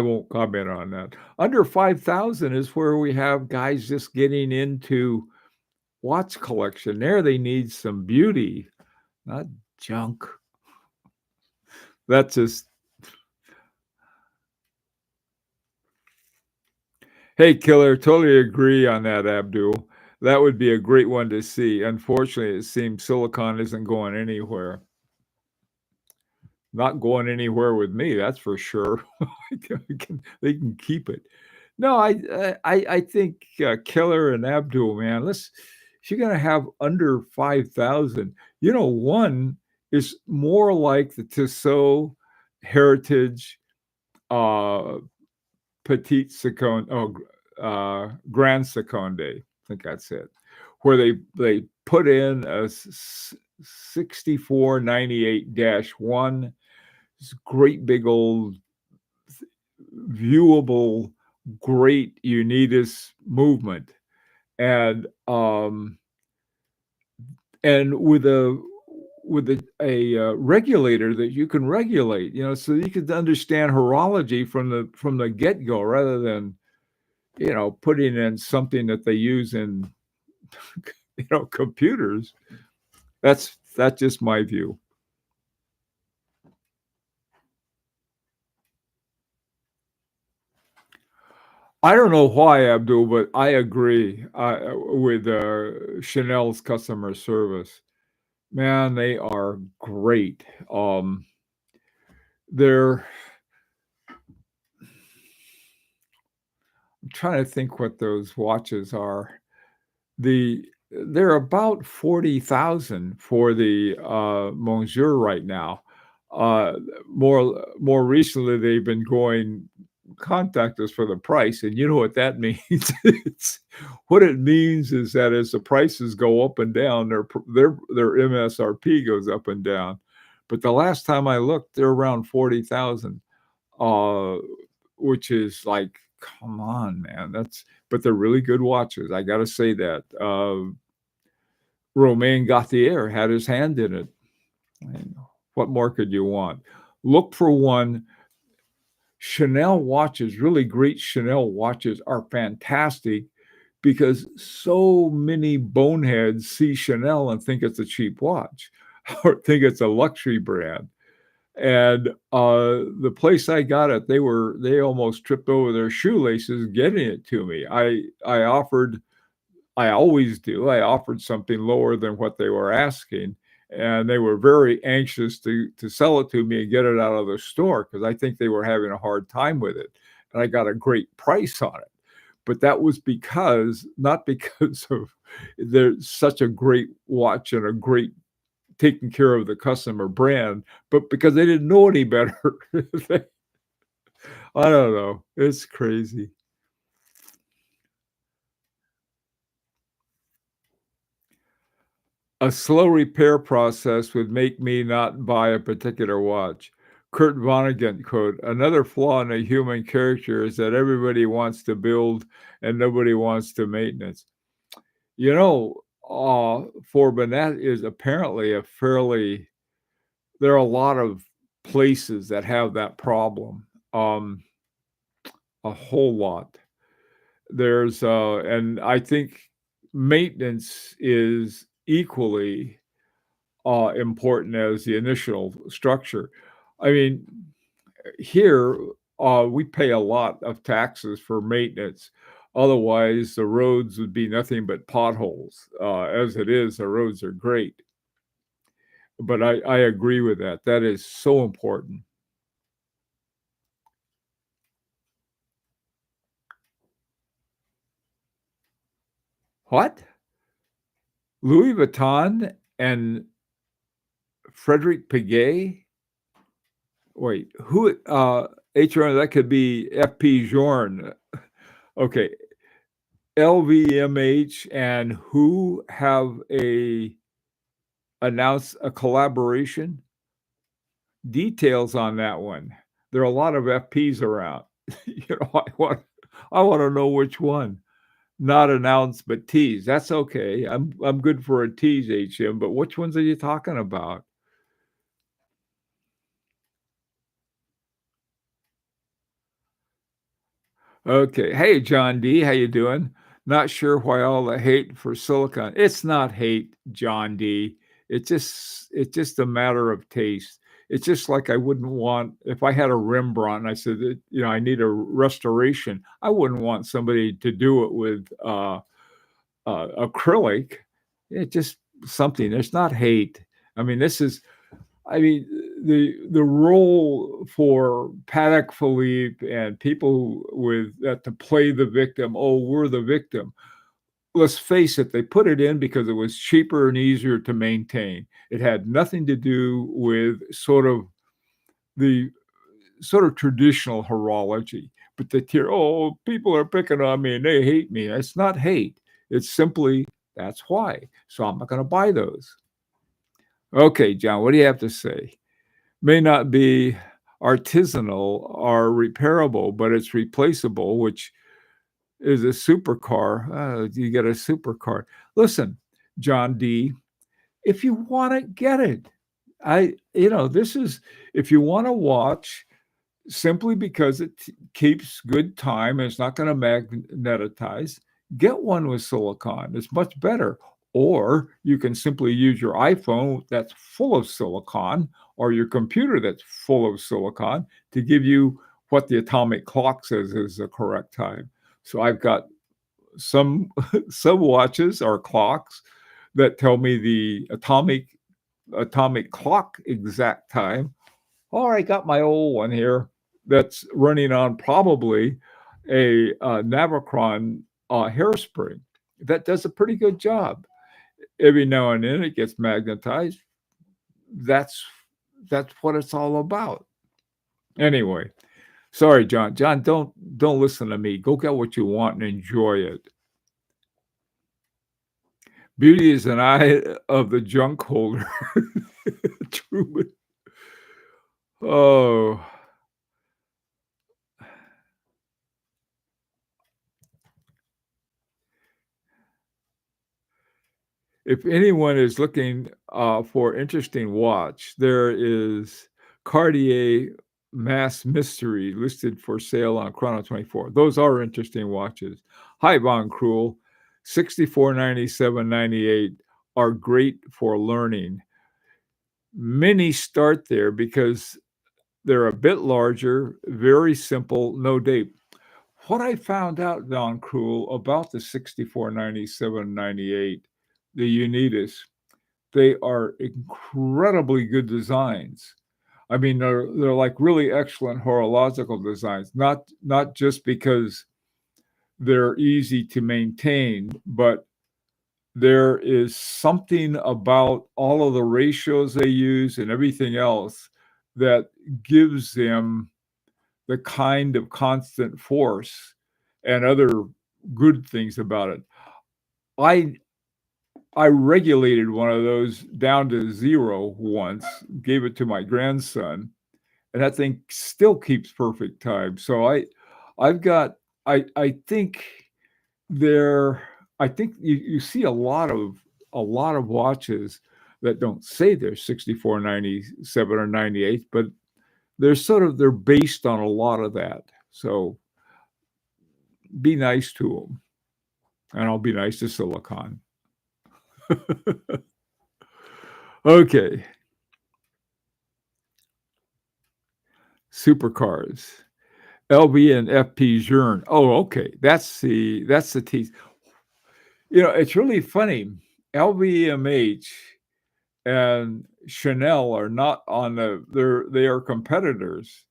won't comment on that. Under 5,000 is where we have guys just getting into watch collection. There they need some beauty, not junk. That's just. Hey, Killer, totally agree on that, Abdul. That would be a great one to see. Unfortunately, it seems silicon isn't going anywhere. Not going anywhere with me, that's for sure. They can keep it. No, I think Killer and Abdul, man, if you're gonna have under 5,000, one is more like the Tissot Heritage Petite Seconde, Grand Seconde, I think that's it, where they put in a 6498-1, this great big old viewable, great Unitas movement. And and with a regulator that you can regulate, so you can understand horology from the get-go rather than, putting in something that they use in, computers. That's just my view. I don't know why, Abdul, but I agree with Chanel's customer service. Man, they are great. They're I'm trying to think what those watches are. They're about 40,000 for the Monsieur right now. Uh, more recently, they've been going contact us for the price, and you know what that means. What it means is that as the prices go up and down, their MSRP goes up and down. But the last time I looked, they're around 40,000, uh, which is like, come on, man. But they're really good watches. I got to say that. Romain Gauthier had his hand in it. And what more could you want? Look for one. Chanel watches, really great Chanel watches, are fantastic because so many boneheads see Chanel and think it's a cheap watch or think it's a luxury brand. And the place I got it, they almost tripped over their shoelaces getting it to me. I always do. I offered something lower than what they were asking, and they were very anxious to sell it to me and get it out of the store because I think they were having a hard time with it, and I got a great price on it. But that was not because of there's such a great watch and a great taking care of the customer brand, but because they didn't know any better. I don't know. It's crazy. A slow repair process would make me not buy a particular watch. Kurt Vonnegut quote, another flaw in a human character is that everybody wants to build and nobody wants to maintenance. You know, for Bennett is apparently there are a lot of places that have that problem. A whole lot. And I think maintenance is equally important as the initial structure. I mean, here we pay a lot of taxes for maintenance. Otherwise, the roads would be nothing but potholes. As it is, the roads are great. But I agree with that. That is so important. What? Louis Vuitton and Frederique Piguet? Wait, who? HR, that could be FP Journe. Okay, LVMH and who have announced a collaboration? Details on that one. There are a lot of FPs around. I want to know which one. Not announced, but tease. That's okay. I'm good for a tease, HM. But which ones are you talking about? Okay. Hey, John D. How you doing? Not sure why all the hate for silicon. It's not hate, John D. It's just a matter of taste. It's just like I wouldn't want if I had a Rembrandt and I said that, I need a restoration. I wouldn't want somebody to do it with acrylic. It's just something. It's not hate. I mean, this is I mean, the role for Patek Philippe and people with that to play the victim. Oh, we're the victim. Let's face it, they put it in because it was cheaper and easier to maintain. It had nothing to do with the sort of traditional horology. But the tier, oh, people are picking on me and they hate me. It's not hate. It's simply that's why. So I'm not going to buy those. Okay, John, what do you have to say? May not be artisanal or repairable, but it's replaceable, which is a supercar. You get a supercar. Listen, John D., If you want it, get it. This is if you want to watch simply because it keeps good time and it's not going to magnetize, get one with silicon. It's much better. Or you can simply use your iPhone that's full of silicon or your computer that's full of silicon to give you what the atomic clock says is the correct time. So I've got some some watches or clocks that tell me the atomic clock exact time, or I got my old one here that's running on probably a Navicron hairspring that does a pretty good job. Every now and then it gets magnetized. That's that's what it's all about. Anyway, sorry, John. John, don't listen to me. Go get what you want and enjoy it. Beauty is an eye of the junk holder. Truman. Oh, if anyone is looking for interesting watch, there is Cartier Mass Mystery listed for sale on Chrono 24. Those are interesting watches. Hi, Von Cruel. 64.97.98 are great for learning. Many start there because they're a bit larger, very simple, no date. What I found out, Don Cruel, about the 64.97.98, the Unitas, they are incredibly good designs. I mean, they're like really excellent horological designs, not just because they're easy to maintain, but there is something about all of the ratios they use and everything else that gives them the kind of constant force and other good things about it. I I regulated one of those down to zero once, gave it to my grandson, and that thing still keeps perfect time. So I've got I think there I think you see a lot of watches that don't say they're 64.97 or 98, but they're based on a lot of that. So be nice to them, and I'll be nice to Silicon. Okay, supercars. LB and FP Journe. Oh, okay. That's the tease. It's really funny. LVMH and Chanel are not on they are competitors.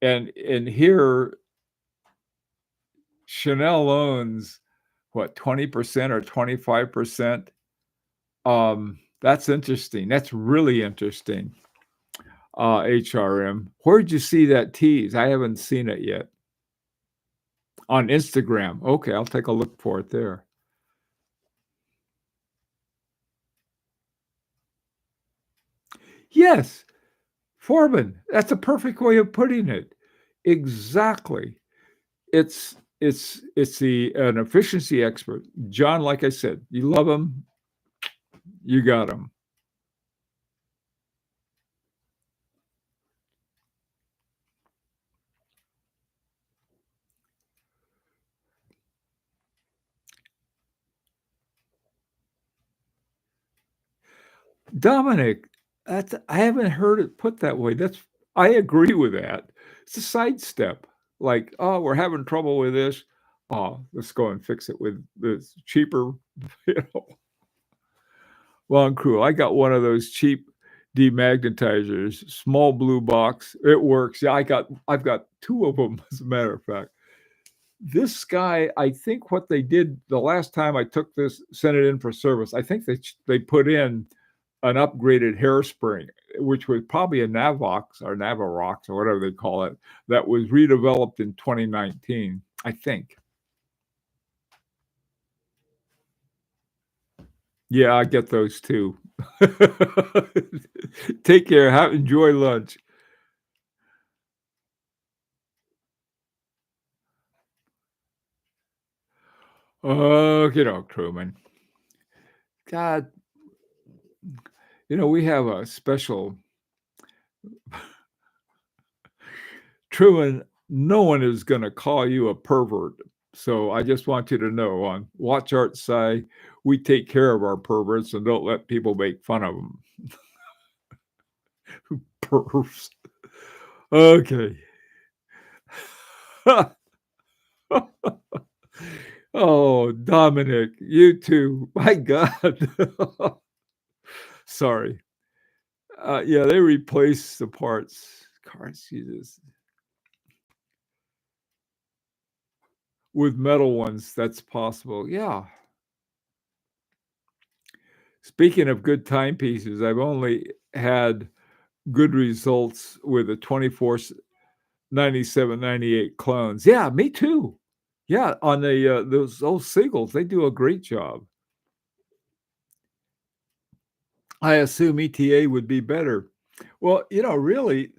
And here Chanel owns what, 20% or 25%. That's interesting. That's really interesting. HRM. Where'd you see that tease? I haven't seen it yet. On Instagram. Okay, I'll take a look for it there. Yes, Foreman. That's a perfect way of putting it. Exactly. It's an efficiency expert. John, like I said, you love him, you got him. Dominic, I haven't heard it put that way. I agree with that. It's a sidestep. Like, oh, we're having trouble with this. Oh, let's go and fix it with this cheaper, you know. Long crew. I got one of those cheap demagnetizers, small blue box. It works. Yeah, I've got two of them, as a matter of fact. This guy, I think what they did the last time I took this, sent it in for service, I think they put in an upgraded hairspring, which was probably a Navox or Navarox or whatever they call it, that was redeveloped in 2019, I think. Yeah, I get those too. Take care. Enjoy lunch. Okay, Truman. God, We have a special Truman, no one is gonna call you a pervert. So I just want you to know on Watch Art side, we take care of our perverts and don't let people make fun of them. Pervs. Okay. Oh, Dominic, you too. My God. Sorry. Yeah, they replace the parts. Cars, Jesus. With metal ones, that's possible. Yeah. Speaking of good timepieces, I've only had good results with the 24 97, 98 clones. Yeah, me too. Yeah, on those Seagulls, they do a great job. I assume ETA would be better. Well, really,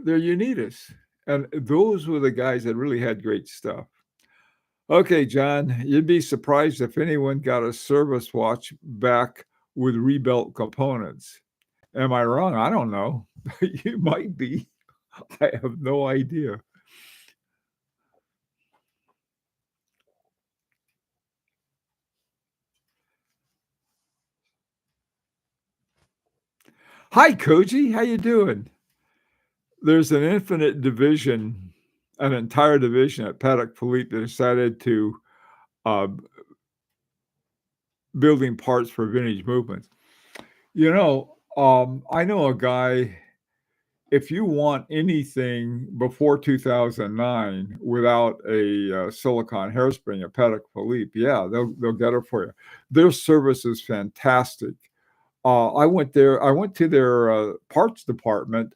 they're Unitas, and those were the guys that really had great stuff. Okay, John, you'd be surprised if anyone got a service watch back with rebuilt components. Am I wrong? I don't know. You might be. I have no idea. Hi, Koji. How you doing? There's an infinite division, an entire division at Patek Philippe that decided to uh, building parts for vintage movements. I know a guy. If you want anything before 2009 without a silicon hairspring, a Patek Philippe, yeah, they'll get it for you. Their service is fantastic. I went there. I went to their parts department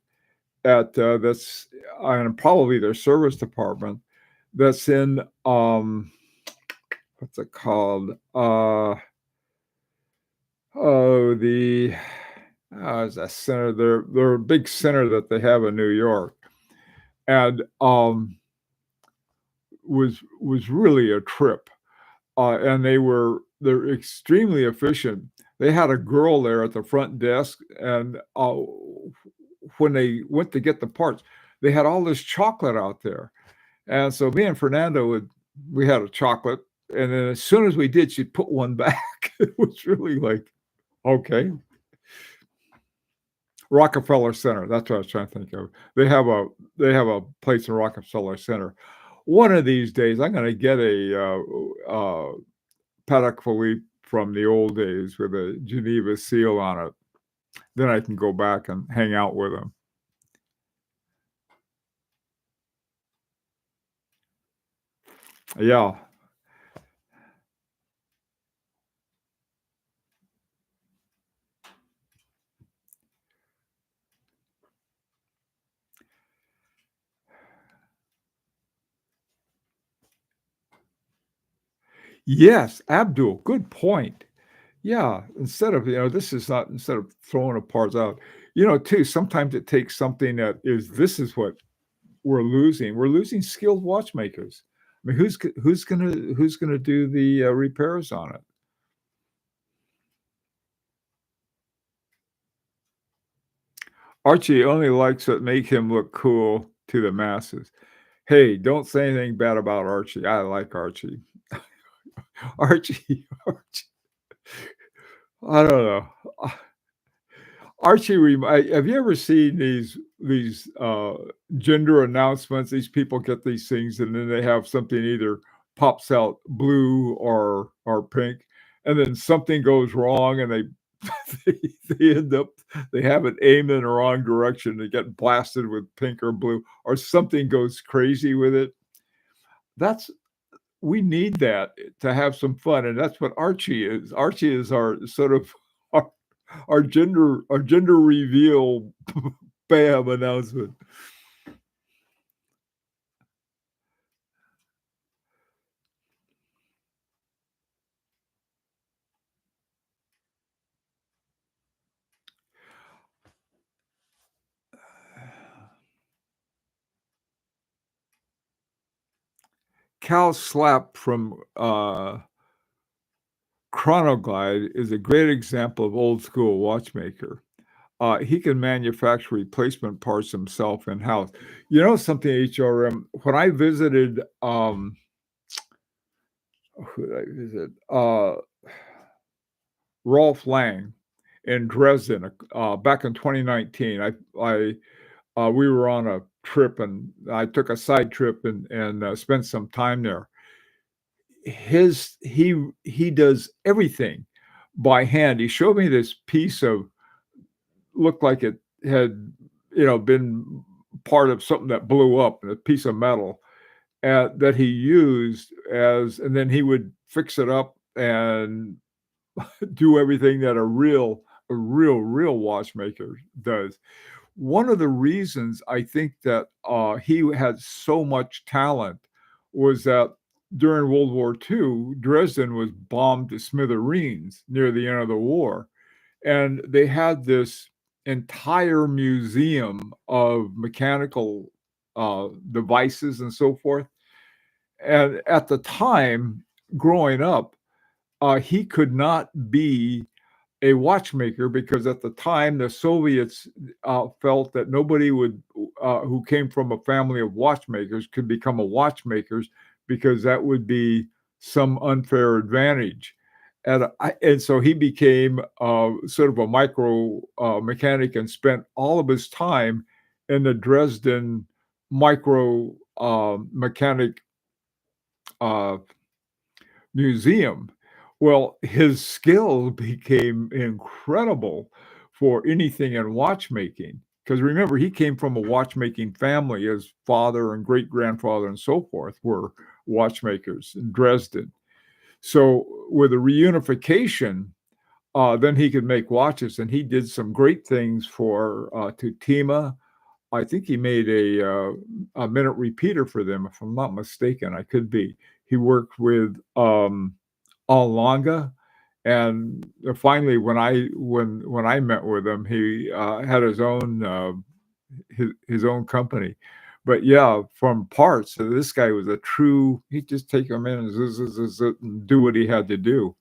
at that's and probably their service department that's in what's it called? The it's a center. They're a big center that they have in New York, and was really a trip. And they're extremely efficient. They had a girl there at the front desk, and when they went to get the parts, they had all this chocolate out there. And so me and Fernando we had a chocolate, and then as soon as we did, she'd put one back. It was really like, okay. Rockefeller Center. That's what I was trying to think of. They have a place in Rockefeller Center. One of these days, I'm going to get a Patek Philippe from the old days with a Geneva seal on it. Then I can go back and hang out with them. Yeah. Yes, Abdul, good point. Yeah, this is not instead of throwing the parts out, too, sometimes it takes something this is what we're losing. We're losing skilled watchmakers. I mean, who's gonna do the repairs on it? Archie only likes what make him look cool to the masses. Hey, don't say anything bad about Archie. I like Archie. Archie. I don't know. Archie, have you ever seen these gender announcements? These people get these things, and then they have something either pops out blue or pink, and then something goes wrong, and they end up they have it aimed in the wrong direction. They get blasted with pink or blue, or something goes crazy with it. That's We need that to have some fun, and that's what Archie is. Archie is our sort of our, our gender reveal bam announcement. Cal Slap from Chronoglide is a great example of old school watchmaker. he can manufacture replacement parts himself in-house. You know something, HRM, when I visited, who did I visit? Rolf Lang in Dresden, back in 2019. We were on a trip, and I took a side trip and spent some time there. He does everything by hand. He showed me this piece of looked like it had, been part of something that blew up, a piece of metal, that he used and then he would fix it up and do everything that a real watchmaker does. One of the reasons I think that, he had so much talent was that during World War II, Dresden was bombed to smithereens near the end of the war, and they had this entire museum of mechanical, devices and so forth, and at the time, growing up, he could not be a watchmaker because at the time the Soviets felt that nobody who came from a family of watchmakers could become a watchmakers because that would be some unfair advantage. And so he became sort of a micro mechanic and spent all of his time in the Dresden micro mechanic uh, museum. Well, his skill became incredible for anything in watchmaking. Because remember, he came from a watchmaking family. His father and great grandfather and so forth were watchmakers in Dresden. So, with the reunification, then he could make watches, and he did some great things for Tutima. I think he made a minute repeater for them, if I'm not mistaken. I could be. He worked with Alanga, and finally, when I met with him, he had his own company. But yeah, from parts, so this guy was a true. He'd just take them in and, and do what he had to do.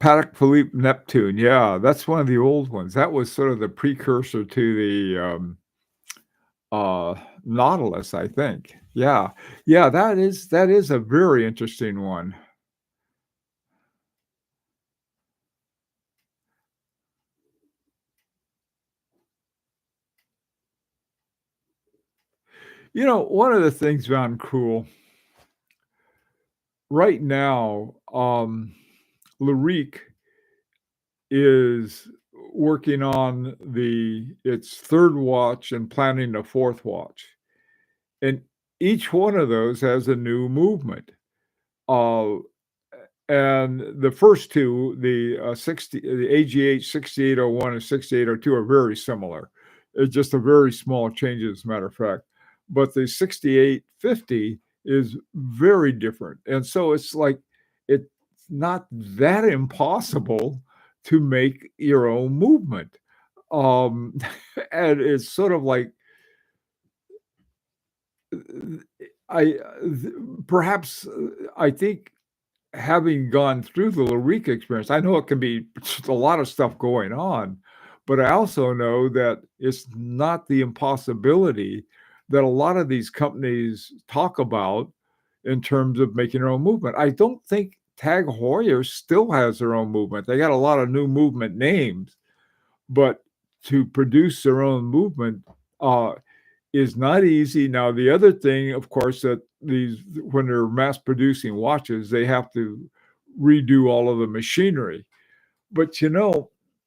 Patek Philippe Neptune, yeah, that's one of the old ones. That was sort of the precursor to the uh, Nautilus, I think. Yeah, yeah, that is a very interesting one. One of the things found cool right now, Larique is working on its third watch and planning a fourth watch, and each one of those has a new movement. Uh, and the first two, the AGH 6801 and 6802 are very similar. It's just a very small change, as a matter of fact. But the 6850 is very different. And so it's like it's not that impossible to make your own movement. Um, and it's sort of like I perhaps I think having gone through the Larica experience, I know it can be a lot of stuff going on, but I also know that it's not the impossibility that a lot of these companies talk about in terms of making their own movement. I don't think Tag Heuer still has their own movement. They got a lot of new movement names, but to produce their own movement is not easy. Now, the other thing, of course, that when they're mass producing watches, they have to redo all of the machinery. But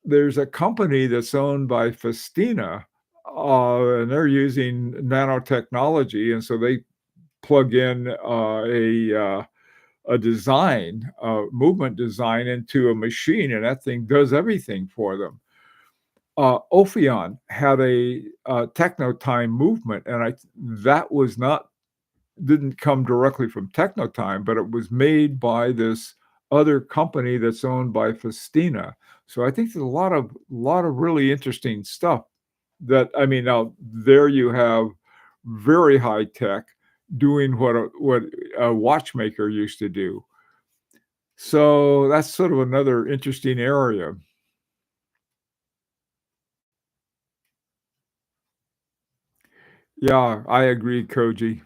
there's a company that's owned by Festina, and they're using nanotechnology, and so they plug in a design, movement design into a machine, and that thing does everything for them. Ophion had a techno-time movement, and that was not didn't come directly from techno-time, but it was made by this other company that's owned by Festina. So I think there's a lot of really interesting stuff that I mean, now there you have very high tech doing what a watchmaker used to do. So that's sort of another interesting area. Yeah, I agree, Koji.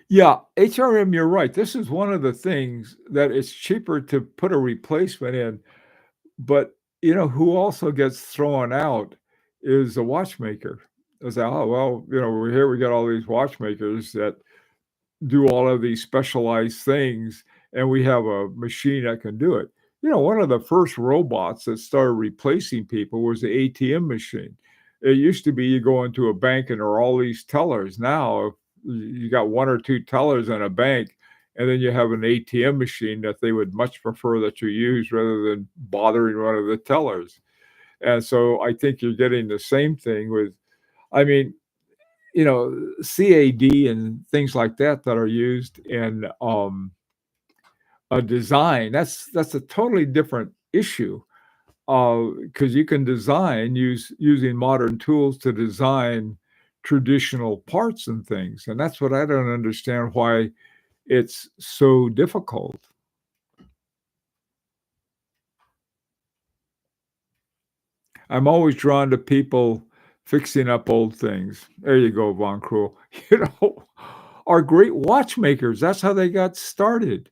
Yeah, HRM, you're right. This is one of the things that it's cheaper to put a replacement in, but who also gets thrown out is a watchmaker. They say, oh well, we're here. We got all these watchmakers that do all of these specialized things, and we have a machine that can do it. One of the first robots that started replacing people was the ATM machine. It used to be you go into a bank and there are all these tellers. Now you got one or two tellers in a bank, and then you have an ATM machine that they would much prefer that you use rather than bothering one of the tellers. And so I think you're getting the same thing with, I mean, CAD and things like that that are used in a design. That's a totally different issue because you can design using modern tools to design traditional parts and things, and that's what I don't understand why it's so difficult. I'm always drawn to people fixing up old things. There you go, Von Krul. You know, are great watchmakers. That's how they got started.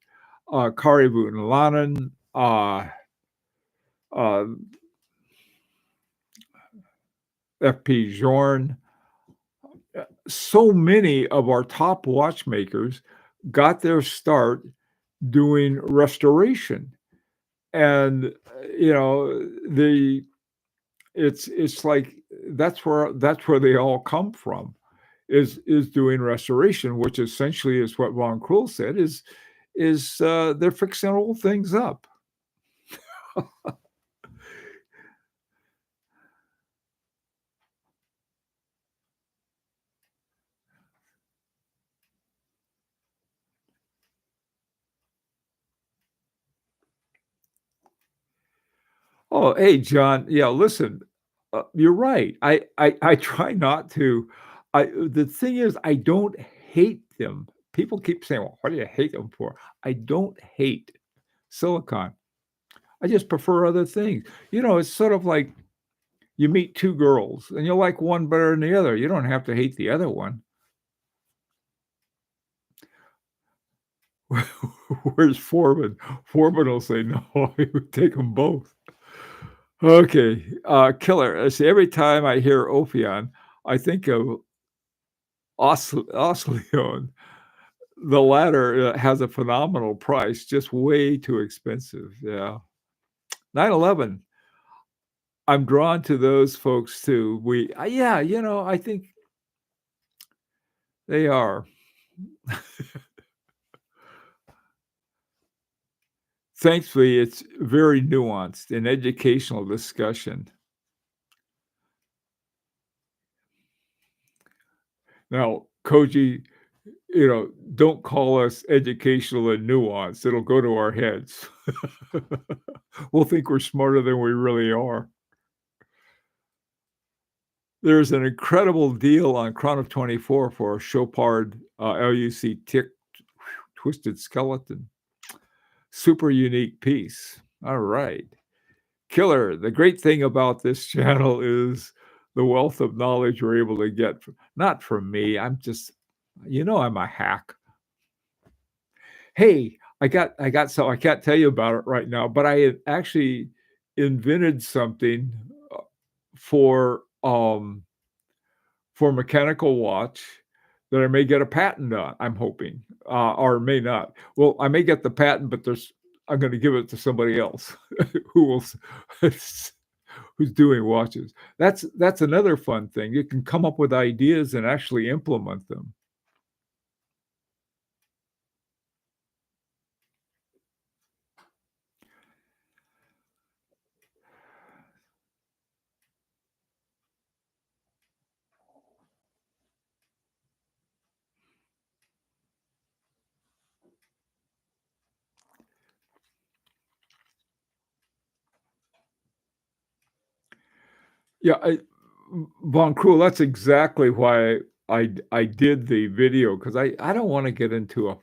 Kari Voutilainen, uh, F.P. Jorn. So many of our top watchmakers got their start doing restoration. And, the it's like that's where they all come from is doing restoration, which essentially is what Von Krul said is they're fixing old things up. Oh, hey, John. Yeah, listen, you're right. I try not to. The thing is, I don't hate them. People keep saying, "Well, what do you hate them for?" I don't hate silicon. I just prefer other things. It's sort of like you meet two girls and you like one better than the other. You don't have to hate the other one. Where's Foreman? Foreman will say, "No, I would take them both." Okay, killer. I see every time I hear Ophion, I think of Osleon. The latter, has a phenomenal price, just way too expensive, yeah. 911. I'm drawn to those folks too. Yeah, I think they are. Thankfully, it's very nuanced, an educational discussion. Now, Koji, don't call us educational and nuanced. It'll go to our heads. We'll think we're smarter than we really are. There's an incredible deal on Chrono 24 for a Chopard LUC tick twisted skeleton. Super unique piece. All right. Killer. The great thing about this channel is the wealth of knowledge we're able to get. Not from me. I'm a hack. Hey, I got so I can't tell you about it right now, but I had actually invented something uh, for mechanical watch that I may get a patent on. I'm hoping, or may not. Well, I may get the patent, but I'm going to give it to somebody else who will who's doing watches. That's another fun thing. You can come up with ideas and actually implement them. Yeah, Von Cruel, that's exactly why I did the video, 'cause I don't wanna get into a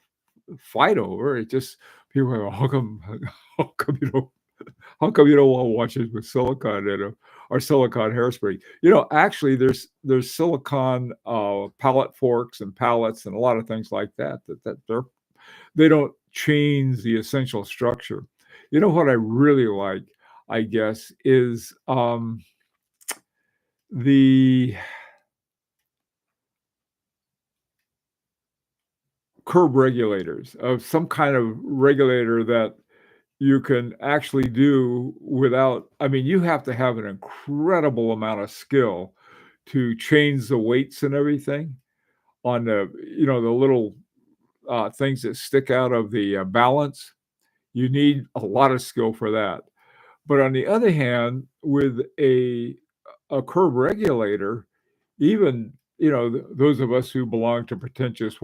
fight over it. Just people are, "How come how come you don't how come you don't want watches with silicone in 'em or silicone hairspray?" Actually, there's silicone, palette forks and palettes and a lot of things like that they don't change the essential structure. You know what I really like, I guess, is, the curb regulators of some kind of regulator that you can actually do without I mean, you have to have an incredible amount of skill to change the weights and everything on the little, things that stick out of the, balance. You need a lot of skill for that. But on the other hand, with a curve regulator, even, those of us who belong to pretentious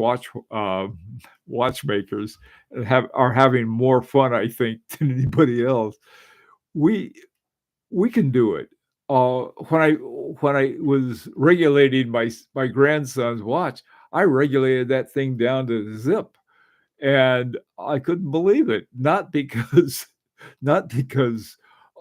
watchmakers are having more fun, I think, than anybody else. We we can do it. When I was regulating my grandson's watch, I regulated that thing down to zip. And I couldn't believe it, not because not because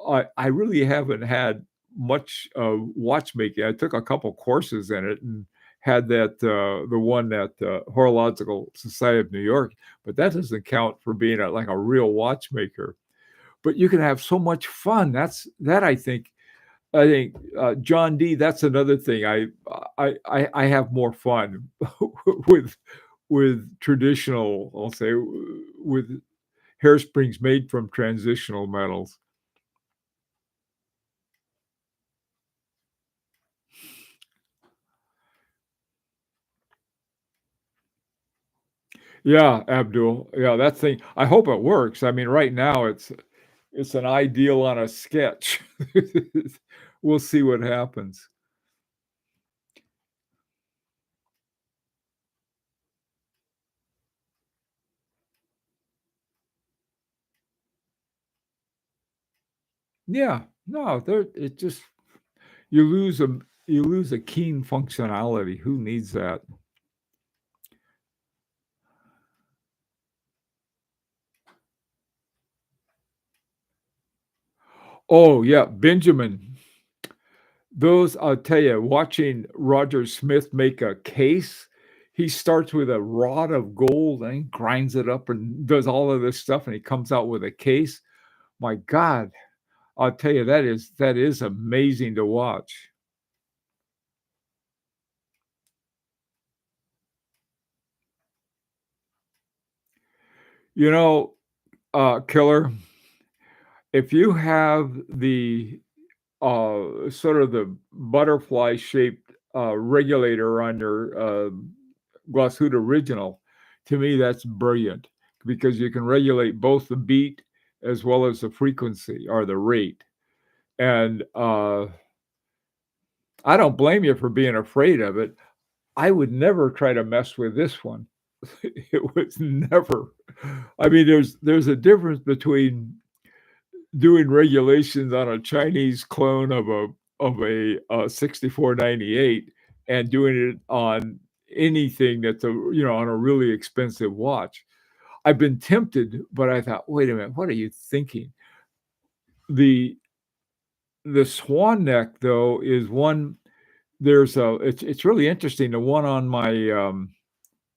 I really haven't had much, watchmaking. I took a couple courses in it and had the one at, Horological Society of New York, but that doesn't count for being like a real watchmaker. But you can have so much fun. I think, John D, that's another thing. I have more fun with traditional, I'll say, with hairsprings made from transitional metals. Yeah, Abdul. Yeah, that thing, I hope it works. I mean, right now it's an ideal on a sketch. We'll see what happens. Yeah, no, there it just you lose a keen functionality. Who needs that? Oh, yeah, Benjamin. Those I'll tell you, watching Roger Smith make a case, he starts with a rod of gold and he grinds it up and does all of this stuff, and he comes out with a case. My God, I'll tell you, that is amazing to watch. You know, Killer, if you have the, sort of the butterfly-shaped, regulator on your, Glashütte Original, to me, that's brilliant because you can regulate both the beat as well as the frequency or the rate. And I don't blame you for being afraid of it. I would never try to mess with this one. It was never. I mean, there's a difference between doing regulations on a Chinese clone of a 6498 and doing it on anything that's on a really expensive watch. I've been tempted, but I thought, "Wait a minute, what are you thinking?" The the swan neck, though, is one there's a it's really interesting. The one on my,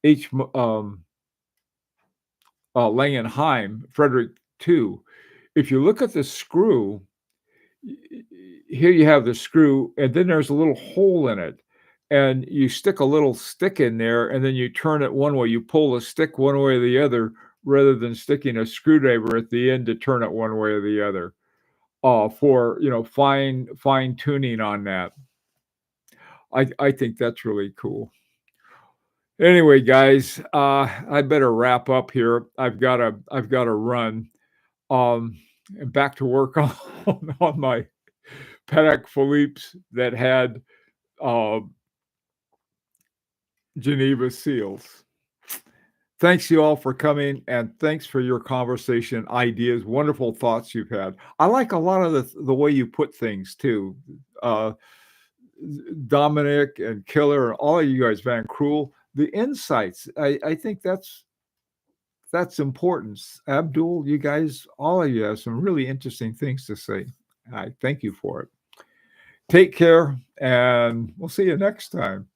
H m Langenheim, Frederick II, if you look at the screw, y y here you have the screw, and then there's a little hole in it, and you stick a little stick in there, and then you turn it one way. You pull the stick one way or the other rather than sticking a screwdriver at the end to turn it one way or the other, for, fine tuning on that. I think that's really cool. Anyway, guys, I better wrap up here. I've gotta run, and back to work on my Patek Philippe's that had, uh, Geneva seals. Thanks you all for coming, and thanks for your conversation, ideas, wonderful thoughts you've had. I like a lot of the way you put things too. Uh, Dominic and Killer and all of you guys, Van Cruel, the insights. I think that's important. Abdul, you guys, all of you have some really interesting things to say. I thank you for it. Take care, and we'll see you next time.